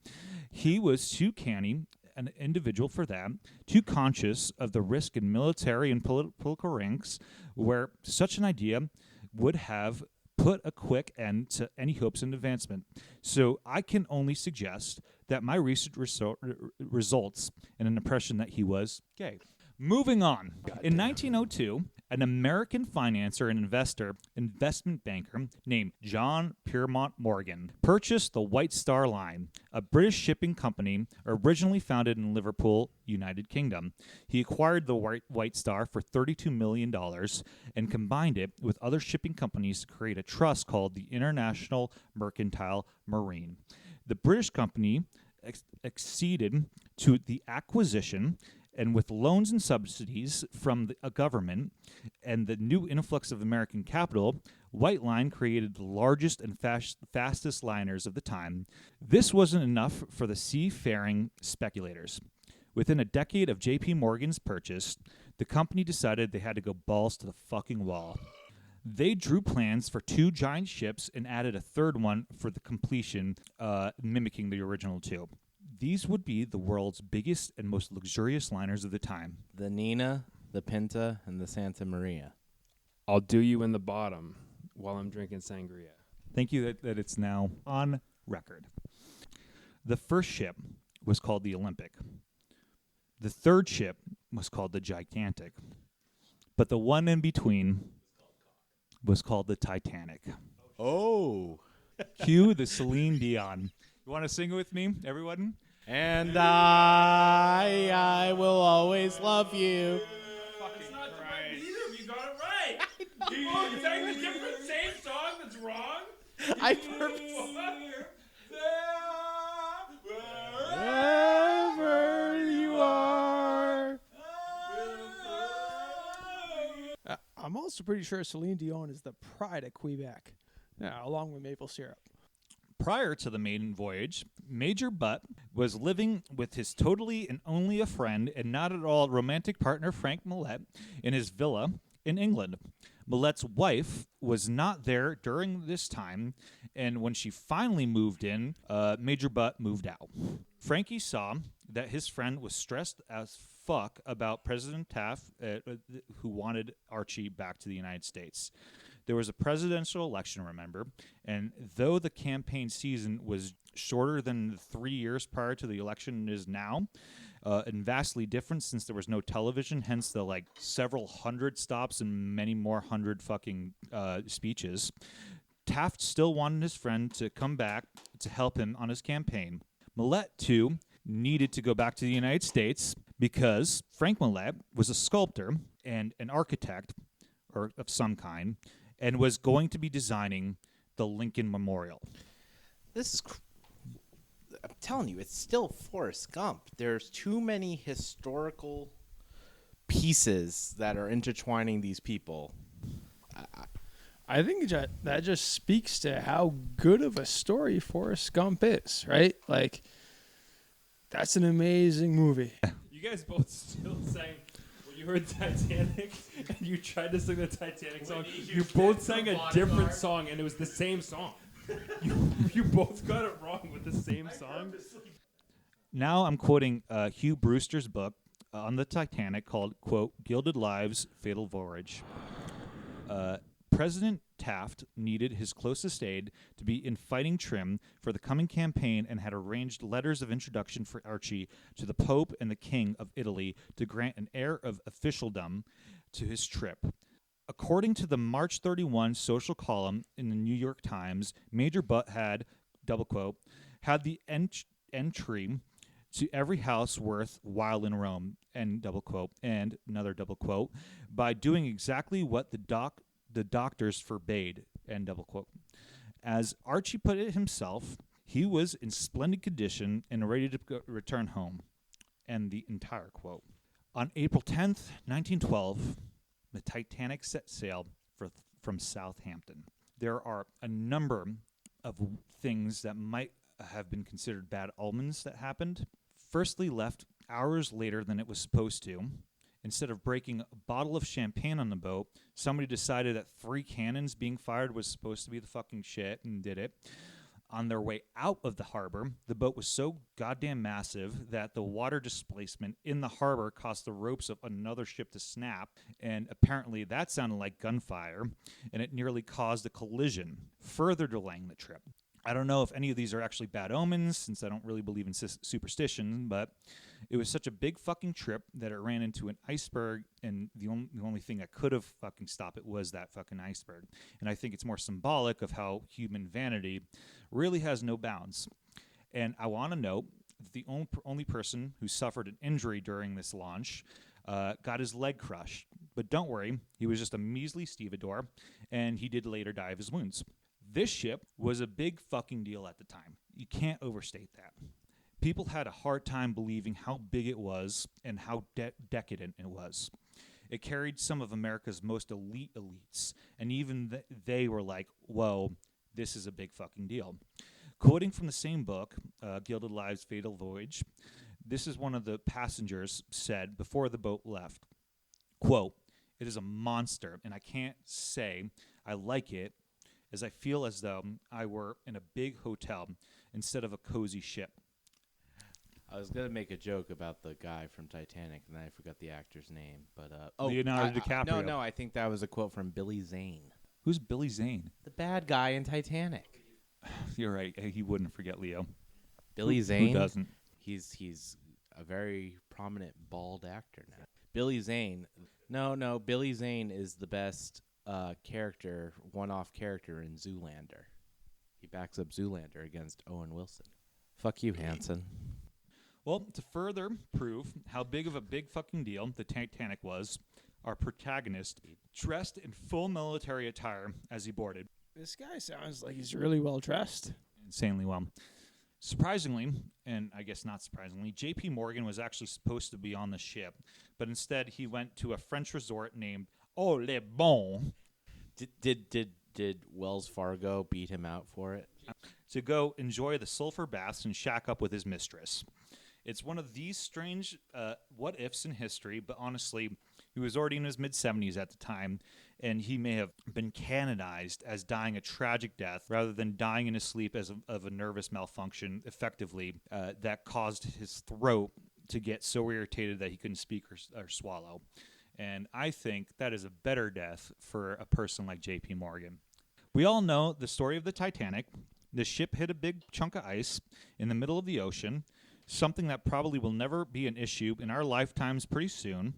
He was too canny an individual for that, too conscious of the risk in military and political ranks, where such an idea would have put a quick end to any hopes and advancement. So I can only suggest that my research results in an impression that he was gay. Moving on. In 1902, an American financier and investment banker named John Perreault Morgan purchased the White Star Line, a British shipping company originally founded in Liverpool, United Kingdom. He acquired the White Star for $32 million and combined it with other shipping companies to create a trust called the International Mercantile Marine. The British company acceded to the acquisition, and with loans and subsidies from a government and the new influx of American capital, White Line created the largest and fastest liners of the time. This wasn't enough for the seafaring speculators. Within a decade of J.P. Morgan's purchase, the company decided they had to go balls to the fucking wall. They drew plans for 2 giant ships and added a third one for the completion, mimicking the original 2. These would be the world's biggest and most luxurious liners of the time. The Nina, the Pinta, and the Santa Maria. I'll do you in the bottom while I'm drinking sangria. Thank you that it's now on record. The first ship was called the Olympic. The third ship was called the Gigantic. But the one in between was called the Titanic. Oh. Cue the Celine Dion. You want to sing it with me, everyone? And I will always love you. It's not right. Either. You got it right. You sang the different same song that's wrong. I wherever you are. I'm also pretty sure Celine Dion is the pride of Quebec, along with maple syrup. Prior to the maiden voyage, Major Butt was living with his totally and only a friend and not at all romantic partner Frank Millett in his villa in England. Millett's wife was not there during this time, and when she finally moved in, Major Butt moved out. Frankie saw that his friend was stressed as fuck about President Taft, who wanted Archie back to the United States. There was a presidential election, remember, and though the campaign season was shorter than the 3 years prior to the election is now, and vastly different since there was no television, hence the several hundred stops and many more hundred fucking speeches, Taft still wanted his friend to come back to help him on his campaign. Millett, too, needed to go back to the United States because Frank Millett was a sculptor and an architect or of some kind, and was going to be designing the Lincoln Memorial. This is telling you, it's still Forrest Gump. There's too many historical pieces that are intertwining these people. I think that just speaks to how good of a story Forrest Gump is, right? Like, that's an amazing movie. You guys both still sang when you heard Titanic and you tried to sing the Titanic song. You both sang a different song and it was the same song. You both got it wrong with the same song. Now I'm quoting Hugh Brewster's book on the Titanic called, quote, Gilded Lives, Fatal Voyage. President Taft needed his closest aide to be in fighting trim for the coming campaign and had arranged letters of introduction for Archie to the Pope and the King of Italy to grant an air of officialdom to his trip. According to the March 31 social column in the New York Times, Major Butt had, double quote, had the entry to every house worth while in Rome, end double quote, and another double quote, by doing exactly what the doctors forbade, end double quote. As Archie put it himself, he was in splendid condition and ready to return home, end the entire quote. On April 10th, 1912, the Titanic set sail from Southampton. There are a number of things that might have been considered bad omens that happened. Firstly, left hours later than it was supposed to. Instead of breaking a bottle of champagne on the boat, somebody decided that 3 cannons being fired was supposed to be the fucking shit and did it. On their way out of the harbor, the boat was so goddamn massive that the water displacement in the harbor caused the ropes of another ship to snap, and apparently that sounded like gunfire, and it nearly caused a collision, further delaying the trip. I don't know if any of these are actually bad omens, since I don't really believe in superstition, but it was such a big fucking trip that it ran into an iceberg, and the only thing that could have fucking stopped it was that fucking iceberg. And I think it's more symbolic of how human vanity really has no bounds. And I want to note that the only person who suffered an injury during this launch got his leg crushed. But don't worry, he was just a measly stevedore, and he did later die of his wounds. This ship was a big fucking deal at the time. You can't overstate that. People had a hard time believing how big it was and how decadent it was. It carried some of America's most elite elites, and even they were like, whoa, this is a big fucking deal. Quoting from the same book, Gilded Lives, Fatal Voyage, this is one of the passengers said before the boat left, quote, it is a monster, and I can't say I like it, as I feel as though I were in a big hotel instead of a cozy ship. I was going to make a joke about the guy from Titanic, and then I forgot the actor's name. But Leonardo DiCaprio. No, I think that was a quote from Billy Zane. Who's Billy Zane? The bad guy in Titanic. You're right. He wouldn't forget Leo. Billy Zane? Who doesn't? He's a very prominent bald actor now. Billy Zane. No, Billy Zane is the best one-off character in Zoolander. He backs up Zoolander against Owen Wilson. Fuck you, Hanson. Well, to further prove how big of a big fucking deal the Titanic was, our protagonist dressed in full military attire as he boarded. This guy sounds like he's really well dressed. Insanely well. Surprisingly, and I guess not surprisingly, J.P. Morgan was actually supposed to be on the ship, but instead he went to a French resort named Oh Le Bon. Did Wells Fargo beat him out for it? To go enjoy the sulfur baths and shack up with his mistress. It's one of these strange what-ifs in history, but honestly, he was already in his mid-70s at the time, and he may have been canonized as dying a tragic death rather than dying in his sleep of a nervous malfunction, effectively, that caused his throat to get so irritated that he couldn't speak or swallow. And I think that is a better death for a person like J.P. Morgan. We all know the story of the Titanic. The ship hit a big chunk of ice in the middle of the ocean, something that probably will never be an issue in our lifetimes pretty soon.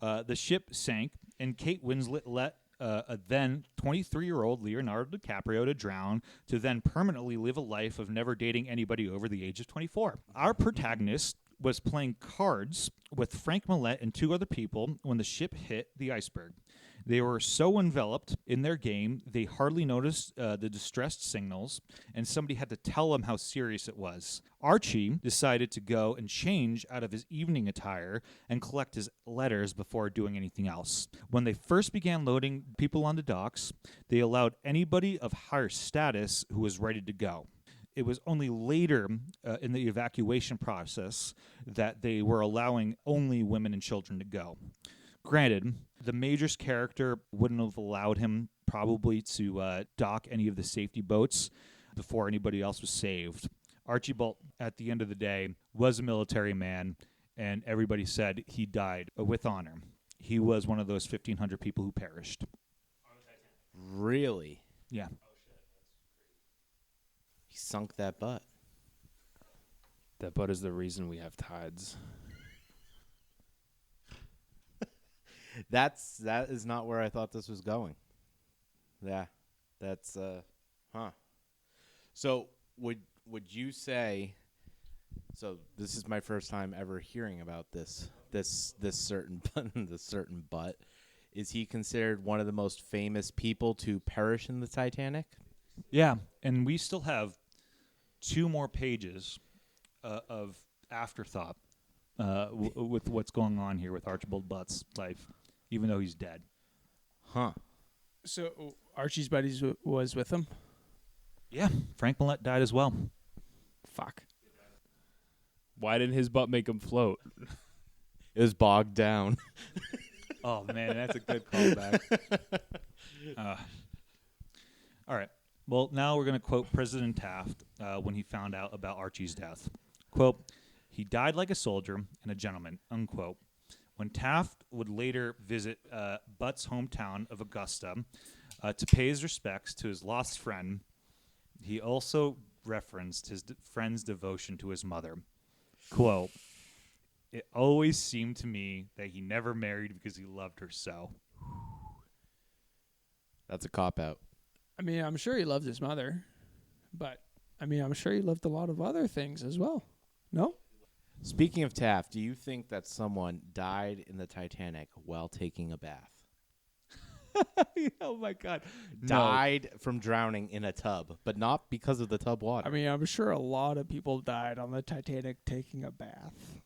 The ship sank, and Kate Winslet let a then 23-year-old Leonardo DiCaprio to drown to then permanently live a life of never dating anybody over the age of 24. Our protagonist was playing cards with Frank Millette and 2 other people when the ship hit the iceberg. They were so enveloped in their game, they hardly noticed the distressed signals, and somebody had to tell them how serious it was. Archie decided to go and change out of his evening attire and collect his letters before doing anything else. When they first began loading people on the docks, they allowed anybody of higher status who was ready to go. It was only later in the evacuation process that they were allowing only women and children to go. Granted, the Major's character wouldn't have allowed him probably to dock any of the safety boats before anybody else was saved. Archibald, at the end of the day, was a military man, and everybody said he died with honor. He was one of those 1,500 people who perished. Really? Yeah. He sunk that butt. That butt is the reason we have tides. That is not where I thought this was going. Yeah, that's So would you say? So this is my first time ever hearing about this certain this certain butt. Is he considered one of the most famous people to perish in the Titanic? Yeah, and we still have 2 more pages of afterthought with what's going on here with Archibald Butt's life, even though he's dead. Huh. So Archie's buddies was with him? Yeah, Frank Millette died as well. Fuck. Why didn't his butt make him float? It was bogged down. Oh, man, that's a good callback. All right. Well, now we're going to quote President Taft when he found out about Archie's death. Quote, "He died like a soldier and a gentleman," unquote. When Taft would later visit Butt's hometown of Augusta to pay his respects to his lost friend, he also referenced his friend's devotion to his mother. Quote, "It always seemed to me that he never married because he loved her so." That's a cop-out. I mean, I'm sure he loved his mother, but I mean, I'm sure he loved a lot of other things as well. No? Speaking of Taft, do you think that someone died in the Titanic while taking a bath? Oh, my God. Died from drowning in a tub, but not because of the tub water. I mean, I'm sure a lot of people died on the Titanic taking a bath.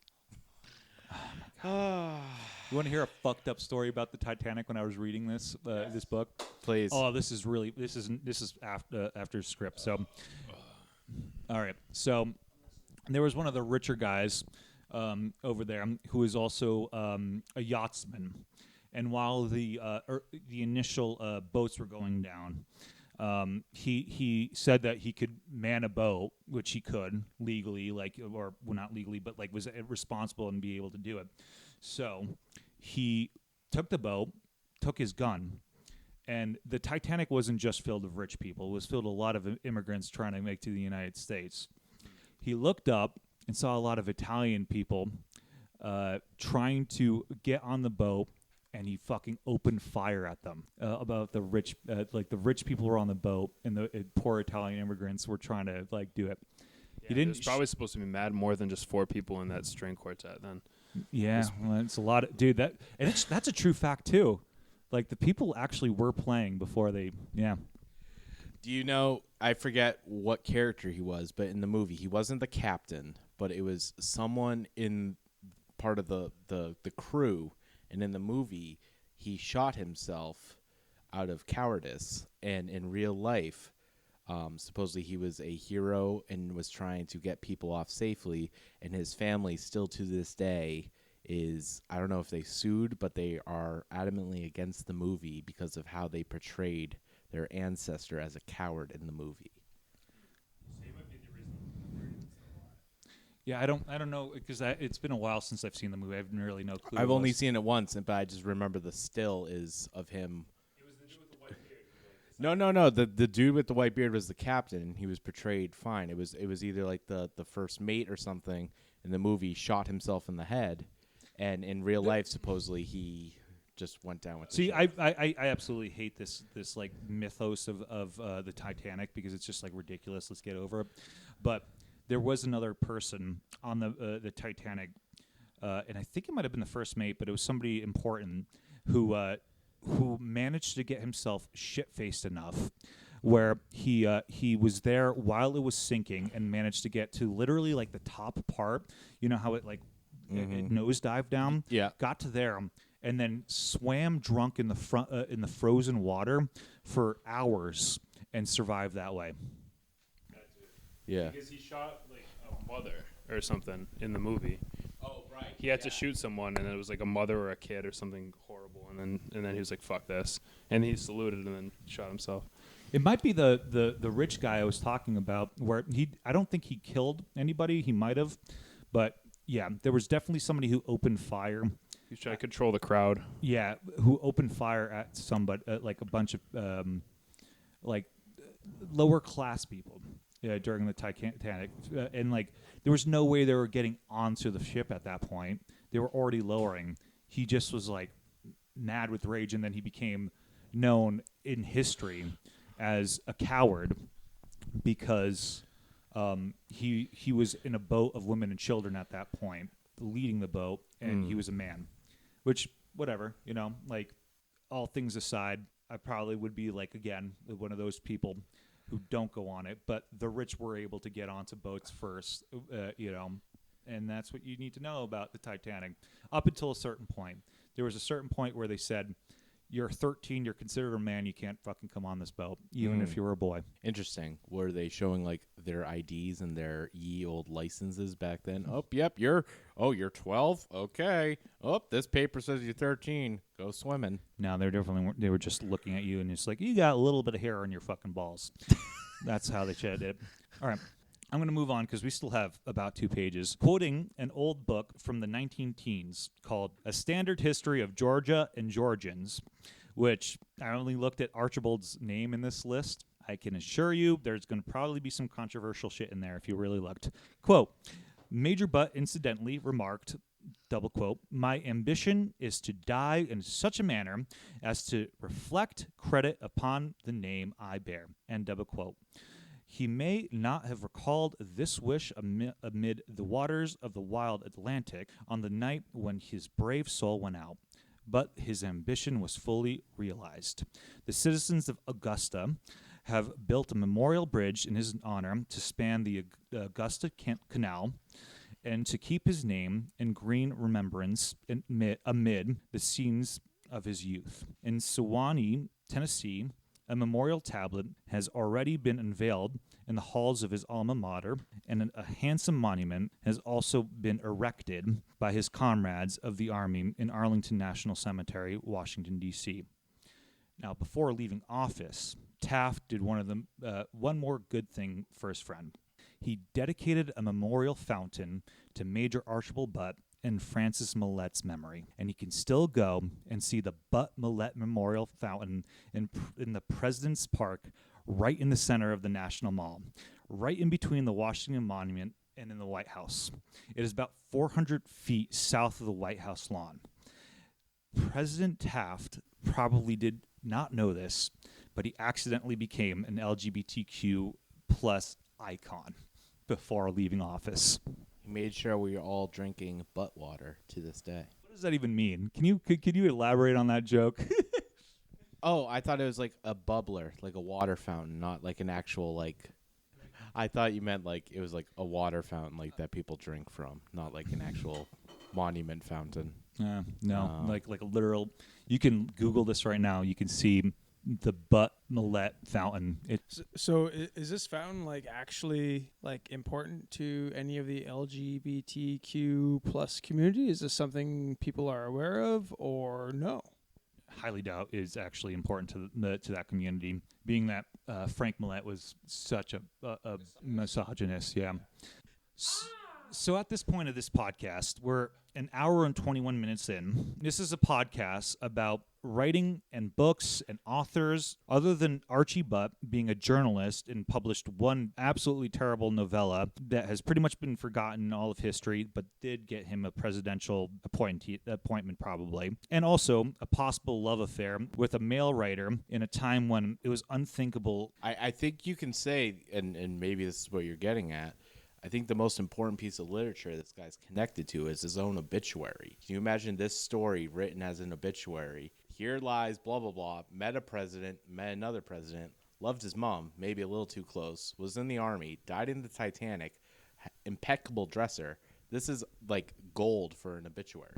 You want to hear a fucked up story about the Titanic when I was reading this this book? Please. Oh, this is after script. So, all right. So, there was one of the richer guys over there who was also a yachtsman, and while the initial boats were going down, he said that he could man a boat, which he could legally, not legally, but was responsible and be able to do it. So he took the boat, took his gun, and the Titanic wasn't just filled with rich people. It was filled with a lot of immigrants trying to make it to the United States. He looked up and saw a lot of Italian people trying to get on the boat, and he fucking opened fire at them about the rich, the rich people were on the boat, and the poor Italian immigrants were trying to do it. Yeah, he didn't. There's probably supposed to be mad more than just 4 people in that string quartet. Then. Yeah, well, it's a lot of dude. That's a true fact too. Like the people actually were playing before they. Yeah. Do you know? I forget what character he was, but in the movie, he wasn't the captain, but it was someone in part of the crew. And in the movie, he shot himself out of cowardice. And in real life, supposedly he was a hero and was trying to get people off safely. And his family still to this day is, I don't know if they sued, but they are adamantly against the movie because of how they portrayed their ancestor as a coward in the movie. Yeah, I don't know because it's been a while since I've seen the movie. I have really no clue. I've only seen it once, but I just remember the still is of him. It was the dude with the white beard. No. The dude with the white beard was the captain, and he was portrayed fine. It was either like the first mate or something in the movie shot himself in the head, and in real life supposedly he just went down with. See, the ship. I absolutely hate this mythos of the Titanic because it's just ridiculous. Let's get over it. But there was another person on the Titanic, and I think it might have been the first mate, but it was somebody important who who managed to get himself shit-faced enough where he was there while it was sinking and managed to get to literally like the top part. You know how it like it nosedived down? Yeah. Got to there and then swam drunk in the frozen water for hours and survived that way. Yeah. Because he shot like a mother or something in the movie. Oh, right. He had to shoot someone, and it was like a mother or a kid or something horrible, and then he was like, "Fuck this," and he saluted and then shot himself. It might be the rich guy I was talking about, where I don't think he killed anybody. He might have, but yeah, there was definitely somebody who opened fire. He was trying to control the crowd. Yeah, who opened fire at somebody, like a bunch of like lower class people during the Titanic, and like there was no way they were getting onto the ship at that point. They were already lowering. He just was like mad with rage, and then he became known in history as a coward because he was in a boat of women and children at that point, leading the boat, and he was a man. Which, whatever, like all things aside, I probably would be like, again, one of those people who don't go on it, but the rich were able to get onto boats first, and that's what you need to know about the Titanic. Up until a certain point, there was a certain point where they said, you're 13, you're considered a man, you can't fucking come on this boat, even if you were a boy. Interesting. Were they showing like their IDs and their ye old licenses back then? Oh, yep, you're 12. Okay. Oh, this paper says you're 13. Go swimming. No, they were just looking at you and it's like, you got a little bit of hair on your fucking balls. That's how they did it. All right. I'm going to move on because we still have about 2 pages. Quoting an old book from the 19-teens called A Standard History of Georgia and Georgians, which I only looked at Archibald's name in this list. I can assure you there's going to probably be some controversial shit in there if you really looked. Quote, Major Butt incidentally remarked, double quote, my ambition is to die in such a manner as to reflect credit upon the name I bear, end double quote. He may not have recalled this wish amid the waters of the wild Atlantic on the night when his brave soul went out, but his ambition was fully realized. The citizens of Augusta have built a memorial bridge in his honor to span the Augusta Canal and to keep his name in green remembrance amid the scenes of his youth. In Sewanee, Tennessee, a memorial tablet has already been unveiled in the halls of his alma mater, and a handsome monument has also been erected by his comrades of the Army in Arlington National Cemetery, Washington, D.C. Now, before leaving office, Taft did one more good thing for his friend. He dedicated a memorial fountain to Major Archibald Butt in Francis Millet's memory, and you can still go and see the Butt Millet Memorial Fountain in the President's Park, right in the center of the National Mall, right in between the Washington Monument and in the White House. It is about 400 feet south of the White House lawn. President Taft probably did not know this, but he accidentally became an LGBTQ plus icon before leaving office. He made sure we were all drinking butt water to this day. What does that even mean? Can you elaborate on that joke? Oh, I thought it was like a bubbler, like a water fountain, not like an actual like. I thought you meant like it was like a water fountain, like that people drink from, not like an actual monument fountain. No, like a literal. You can Google this right now. You can see the Butt Millet Fountain. So is this fountain like actually like important to any of the LGBTQ plus community? Is this something people are aware of or no? Highly doubt is actually important to that community, being that Frank Millet was such a misogynist. Yeah. So at this point of this podcast, we're an hour and 21 minutes in. This is a podcast about writing and books and authors. Other than Archie Butt being a journalist and published one absolutely terrible novella that has pretty much been forgotten in all of history, but did get him a presidential appointment probably. And also a possible love affair with a male writer in a time when it was unthinkable. I think you can say, and maybe this is what you're getting at, I think the most important piece of literature this guy's connected to is his own obituary. Can you imagine this story written as an obituary? Here lies blah, blah, blah, met a president, met another president, loved his mom, maybe a little too close, was in the army, died in the Titanic, impeccable dresser. This is like gold for an obituary.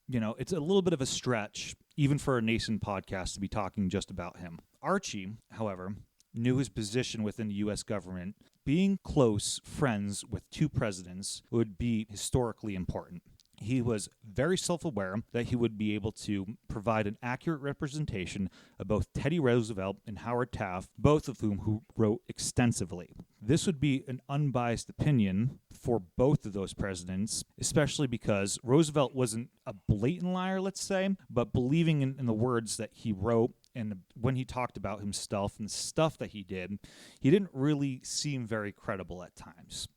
You know, it's a little bit of a stretch, even for a nascent podcast, to be talking just about him. Archie, however, knew his position within the U.S. government. Being close friends with two presidents would be historically important. He was very self-aware that he would be able to provide an accurate representation of both Teddy Roosevelt and Howard Taft, both of who wrote extensively. This would be an unbiased opinion for both of those presidents, especially because Roosevelt wasn't a blatant liar, let's say, but believing in the words that he wrote. And when he talked about himself and the stuff that he didn't really seem very credible at times.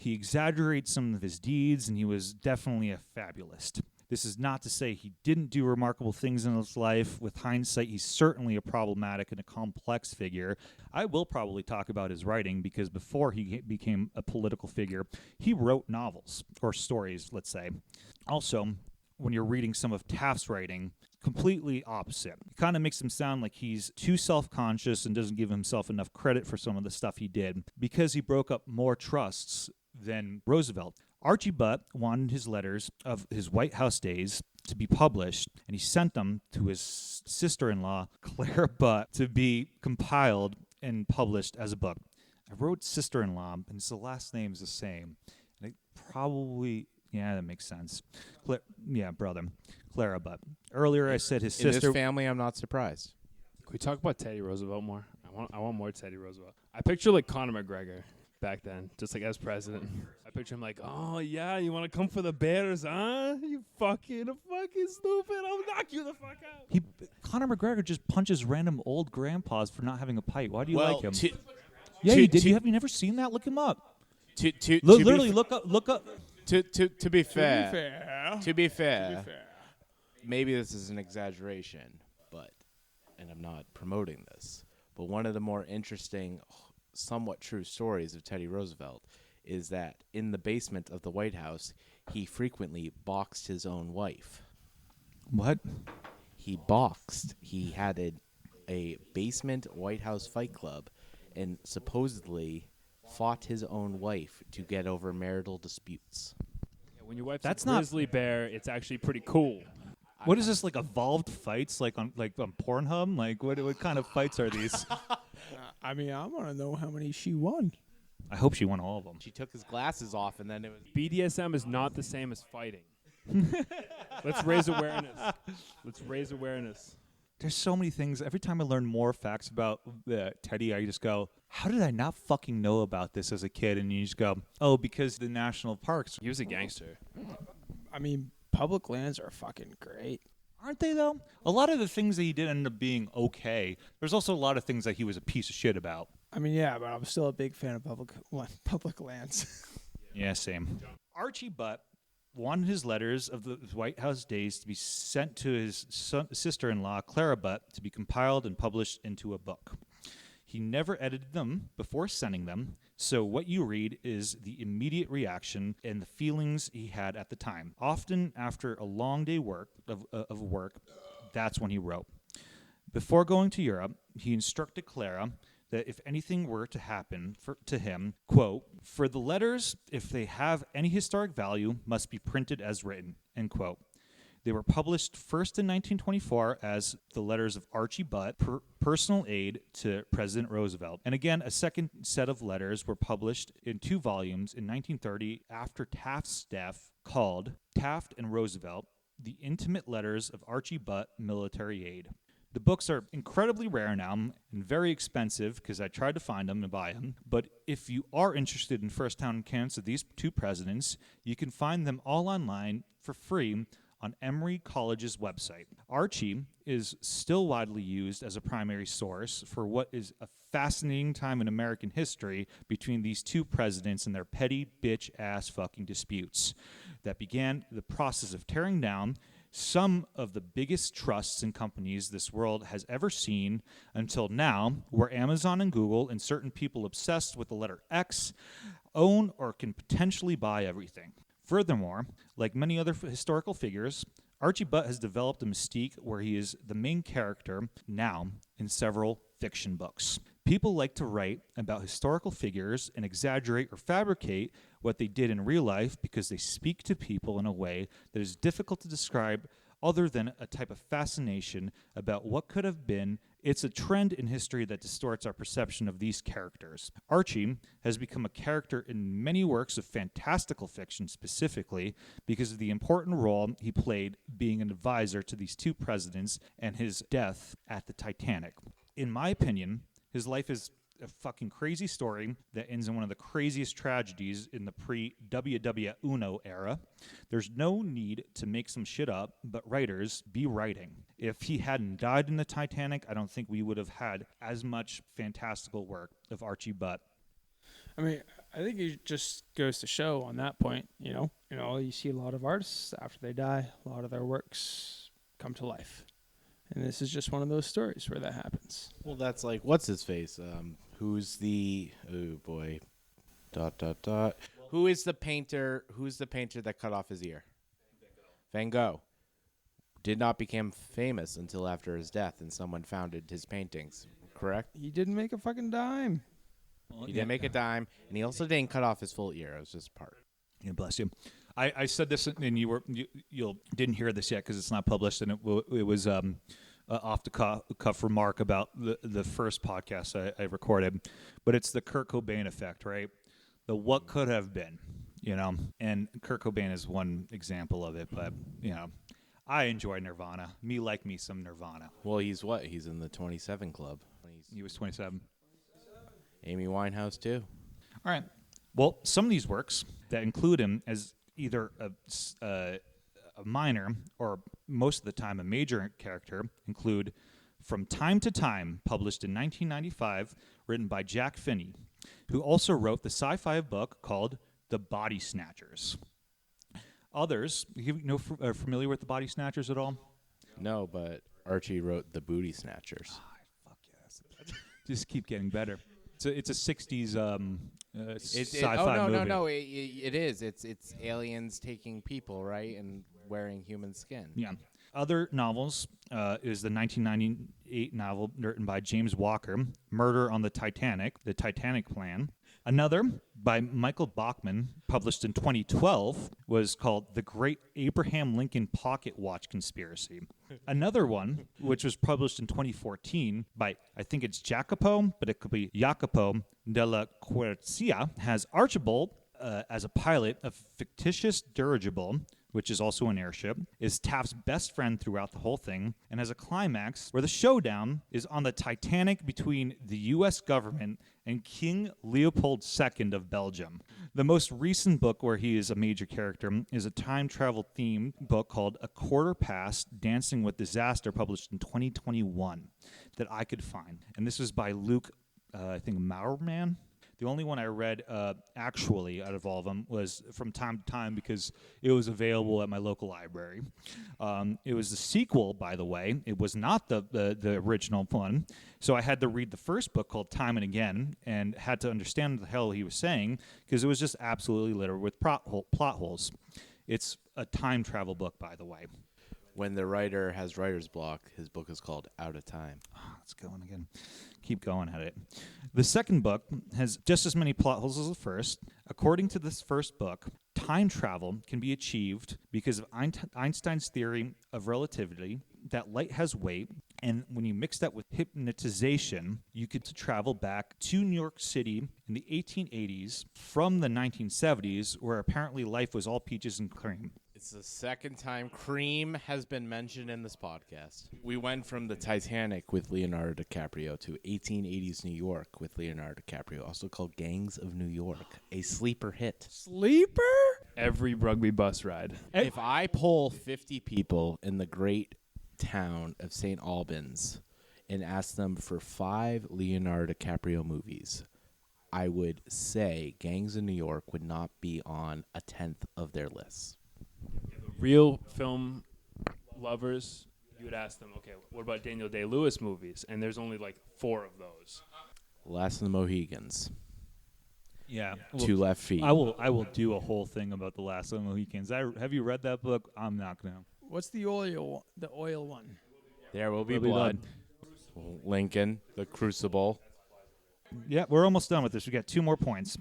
He exaggerates some of his deeds, and he was definitely a fabulist. This is not to say he didn't do remarkable things in his life. With hindsight, he's certainly a problematic and a complex figure. I will probably talk about his writing because before he became a political figure, he wrote novels, or stories, let's say. Also, when you're reading some of Taft's writing, completely opposite. It kind of makes him sound like he's too self-conscious and doesn't give himself enough credit for some of the stuff he did because he broke up more trusts than Roosevelt. Archie Butt wanted his letters of his White House days to be published, and he sent them to his sister-in-law, Clara Butt, to be compiled and published as a book. I wrote sister-in-law, and his last name is the same. And it probably... Yeah, that makes sense. Brother. Clara Butt. Earlier I said his sister... In this family, I'm not surprised. Can we talk about Teddy Roosevelt more? I want more Teddy Roosevelt. I picture like Conor McGregor back then, just like as president. I picture him like, oh yeah, you want to come for the Bears, huh? You fucking stupid. I'll knock you the fuck out. Conor McGregor just punches random old grandpas for not having a pipe. Why do you like him? Yeah, he did. Have you never seen that? Look him up. Literally, look up. To be fair, maybe this is an exaggeration, and I'm not promoting this, but one of the more interesting, somewhat true stories of Teddy Roosevelt is that in the basement of the White House, he frequently boxed his own wife. What? He boxed. He had a basement White House fight club and supposedly fought his own wife to get over marital disputes. Yeah, when your wife's a grizzly bear, it's actually pretty cool. What is this, like evolved fights like on Pornhub? Like what kind of fights are these? I want to know how many she won. I hope she won all of them. She took his glasses off, and then it was... BDSM is not the same as fighting. Let's raise awareness. There's so many things. Every time I learn more facts about Teddy, I just go, how did I not fucking know about this as a kid? And you just go, oh, because the national parks. He was a gangster. Public lands are fucking great. Aren't they, though? A lot of the things that he did end up being okay. There's also a lot of things that he was a piece of shit about. Yeah, but I'm still a big fan of public lands. Yeah, same. Archie Butt wanted his letters of the White House days to be sent to his sister-in-law, Clara Butt, to be compiled and published into a book. He never edited them before sending them, so what you read is the immediate reaction and the feelings he had at the time. Often after a long day of work, that's when he wrote. Before going to Europe, he instructed Clara that if anything were to happen to him, quote, for the letters, if they have any historic value, must be printed as written, end quote. They were published first in 1924 as the letters of Archie Butt, personal aid to President Roosevelt. And again, a second set of letters were published in 2 volumes in 1930 after Taft's death, called Taft and Roosevelt, The Intimate Letters of Archie Butt, Military Aid. The books are incredibly rare now and very expensive because I tried to find them and buy them. But if you are interested in first-hand accounts of these 2 presidents, you can find them all online for free on Emory College's website. Archie is still widely used as a primary source for what is a fascinating time in American history between these 2 presidents and their petty bitch-ass fucking disputes that began the process of tearing down some of the biggest trusts and companies this world has ever seen until now, where Amazon and Google and certain people obsessed with the letter X own or can potentially buy everything. Furthermore, like many other historical figures, Archie Butt has developed a mystique where he is the main character now in several fiction books. People like to write about historical figures and exaggerate or fabricate what they did in real life because they speak to people in a way that is difficult to describe other than a type of fascination about what could have been. It's a trend in history that distorts our perception of these characters. Archie has become a character in many works of fantastical fiction specifically because of the important role he played being an advisor to these two presidents and his death at the Titanic. In my opinion, his life is a fucking crazy story that ends in one of the craziest tragedies in the pre-WW Uno era. There's no need to make some shit up, but writers be writing. If he hadn't died in the Titanic, I don't think we would have had as much fantastical work of Archie Butt. I mean, I think it just goes to show on that point, you see a lot of artists after they die, a lot of their works come to life. And this is just one of those stories where that happens. Well, that's like, what's his face? Who's the, oh boy, ... Who is the painter? Who's the painter that cut off his ear? Van Gogh. Did not become famous until after his death, and someone founded his paintings. Correct? He didn't make a fucking dime. He didn't make a dime, and he also didn't cut off his full ear. It was just part. Yeah, bless you. I said this, and you didn't hear this yet because it's not published, and it was off the cuff remark about the first podcast I recorded, but it's the Kurt Cobain effect, right? The what could have been, and Kurt Cobain is one example of it, but I enjoy Nirvana. Me like me some Nirvana. Well, he's what? He's in the 27 club. He was 27. Amy Winehouse too. All right. Well, some of these works that include him as either a minor or most of the time a major character include From Time to Time, published in 1995, written by Jack Finney, who also wrote the sci-fi book called The Body Snatchers. Others, are familiar with The Body Snatchers at all? No, but Archie wrote The Booty Snatchers. Fuck yes. Just keep getting better. It's a 60s sci-fi movie. No. It is. It's aliens taking people, right, and wearing human skin. Yeah. Other novels is the 1998 novel written by James Walker, Murder on the Titanic Plan. Another by Michael Bachman, published in 2012, was called The Great Abraham Lincoln Pocket Watch Conspiracy. Another one, which was published in 2014 by, I think it's Jacopo, but it could be Jacopo della Quercia, has Archibald as a pilot of fictitious dirigible, which is also an airship, is Taft's best friend throughout the whole thing, and has a climax where the showdown is on the Titanic between the U.S. government and King Leopold II of Belgium. The most recent book where he is a major character is a time travel themed book called A Quarter Past, Dancing with Disaster, published in 2021, that I could find. And this was by Luke, I think, Maurman. The only one I read actually out of all of them was From Time to Time because it was available at my local library. It was the sequel, by the way. It was not the original one. So I had to read the first book called Time and Again and had to understand what the hell he was saying because it was just absolutely littered with plot holes. It's a time travel book, by the way. When the writer has writer's block, his book is called Out of Time. Oh, let's go on again. Keep going at it. The second book has just as many plot holes as the first. According to this first book, time travel can be achieved because of Einstein's theory of relativity, that light has weight, and when you mix that with hypnotization, you could travel back to New York City in the 1880s from the 1970s, where apparently life was all peaches and cream. It's the second time cream has been mentioned in this podcast. We went from the Titanic with Leonardo DiCaprio to 1880s New York with Leonardo DiCaprio, also called Gangs of New York, a sleeper hit. Sleeper? Every rugby bus ride. If I poll 50 people in the great town of St. Albans and ask them for 5 Leonardo DiCaprio movies, I would say Gangs of New York would not be on a 10th of their lists. Real film lovers, you would ask them, okay, what about Daniel Day-Lewis movies? And there's only like 4 of those. Last of the Mohicans. Yeah. Two Left Feet. I will do a whole thing about The Last of the Mohicans. Have you read that book? I'm not going to. What's the oil? The oil one. There will be Will be blood. Lincoln, the Crucible. Yeah, we're almost done with this. We got 2 more points.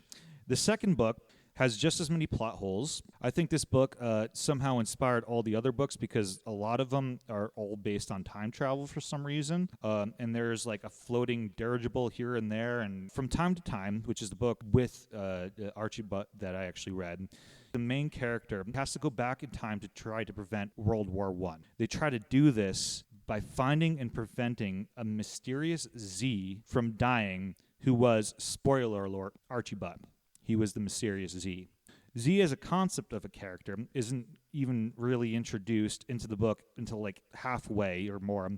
The second book has just as many plot holes. I think this book somehow inspired all the other books because a lot of them are all based on time travel for some reason. And there's like a floating dirigible here and there. And from time to time, which is the book with Archibald Butt that I actually read, the main character has to go back in time to try to prevent World War I. They try to do this by finding and preventing a mysterious Z from dying who was, spoiler alert, Archie Butt. He was the mysterious Z. Z as a concept of a character isn't even really introduced into the book until like halfway or more,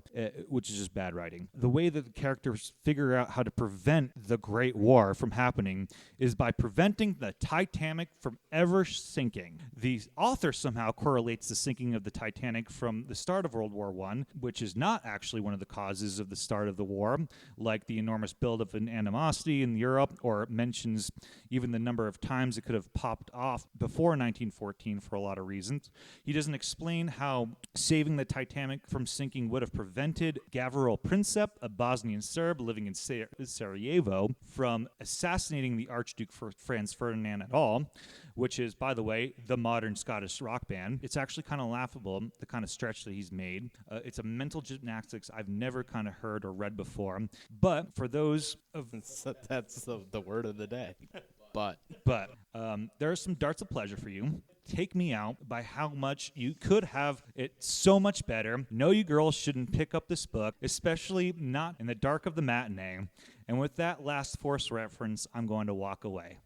which is just bad writing. The way that the characters figure out how to prevent the Great War from happening is by preventing the Titanic from ever sinking. The author somehow correlates the sinking of the Titanic from the start of World War I, which is not actually one of the causes of the start of the war, like the enormous buildup of animosity in Europe, or mentions even the number of times it could have popped off before 1914 for a lot of reasons. He doesn't explain how saving the Titanic from sinking would have prevented Gavril Princip, a Bosnian Serb living in Sarajevo, from assassinating the Archduke Franz Ferdinand at all, which is, by the way, the modern Scottish rock band. It's actually kind of laughable, the kind of stretch that he's made. It's a mental gymnastics I've never kind of heard or read before. But for those of... That's the word of the day. But there are some darts of pleasure for you. Take Me Out by how much you could have it so much better. No, you girls shouldn't pick up this book, especially not in the dark of the matinee. And with that last force reference, I'm going to walk away.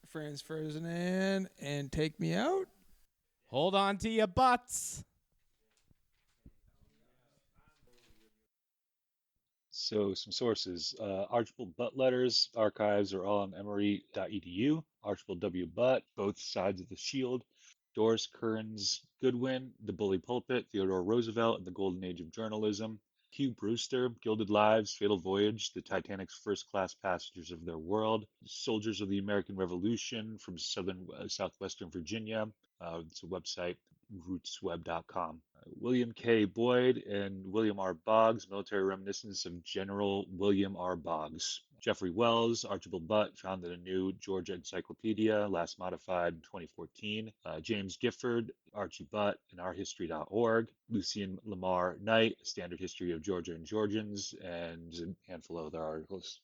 Franz Ferdinand and Take Me Out. hold on to your butts. So some sources, Archibald Butt letters, archives are all on emory.edu. Archibald W. Butt, Both Sides of the Shield, Doris Kearns Goodwin, The Bully Pulpit, Theodore Roosevelt and the Golden Age of Journalism, Hugh Brewster, Gilded Lives, Fatal Voyage, The Titanic's First-Class Passengers of Their World, Soldiers of the American Revolution from southwestern Virginia. It's a website, rootsweb.com. William K. Boyd and William R. Boggs, Military Reminiscence of General William R. Boggs. Jeffrey Wells, Archibald Butt, founded a new Georgia encyclopedia, last modified in 2014. James Gifford, Archie Butt, and ourhistory.org. Lucien Lamar Knight, Standard History of Georgia and Georgians, and a handful of other articles.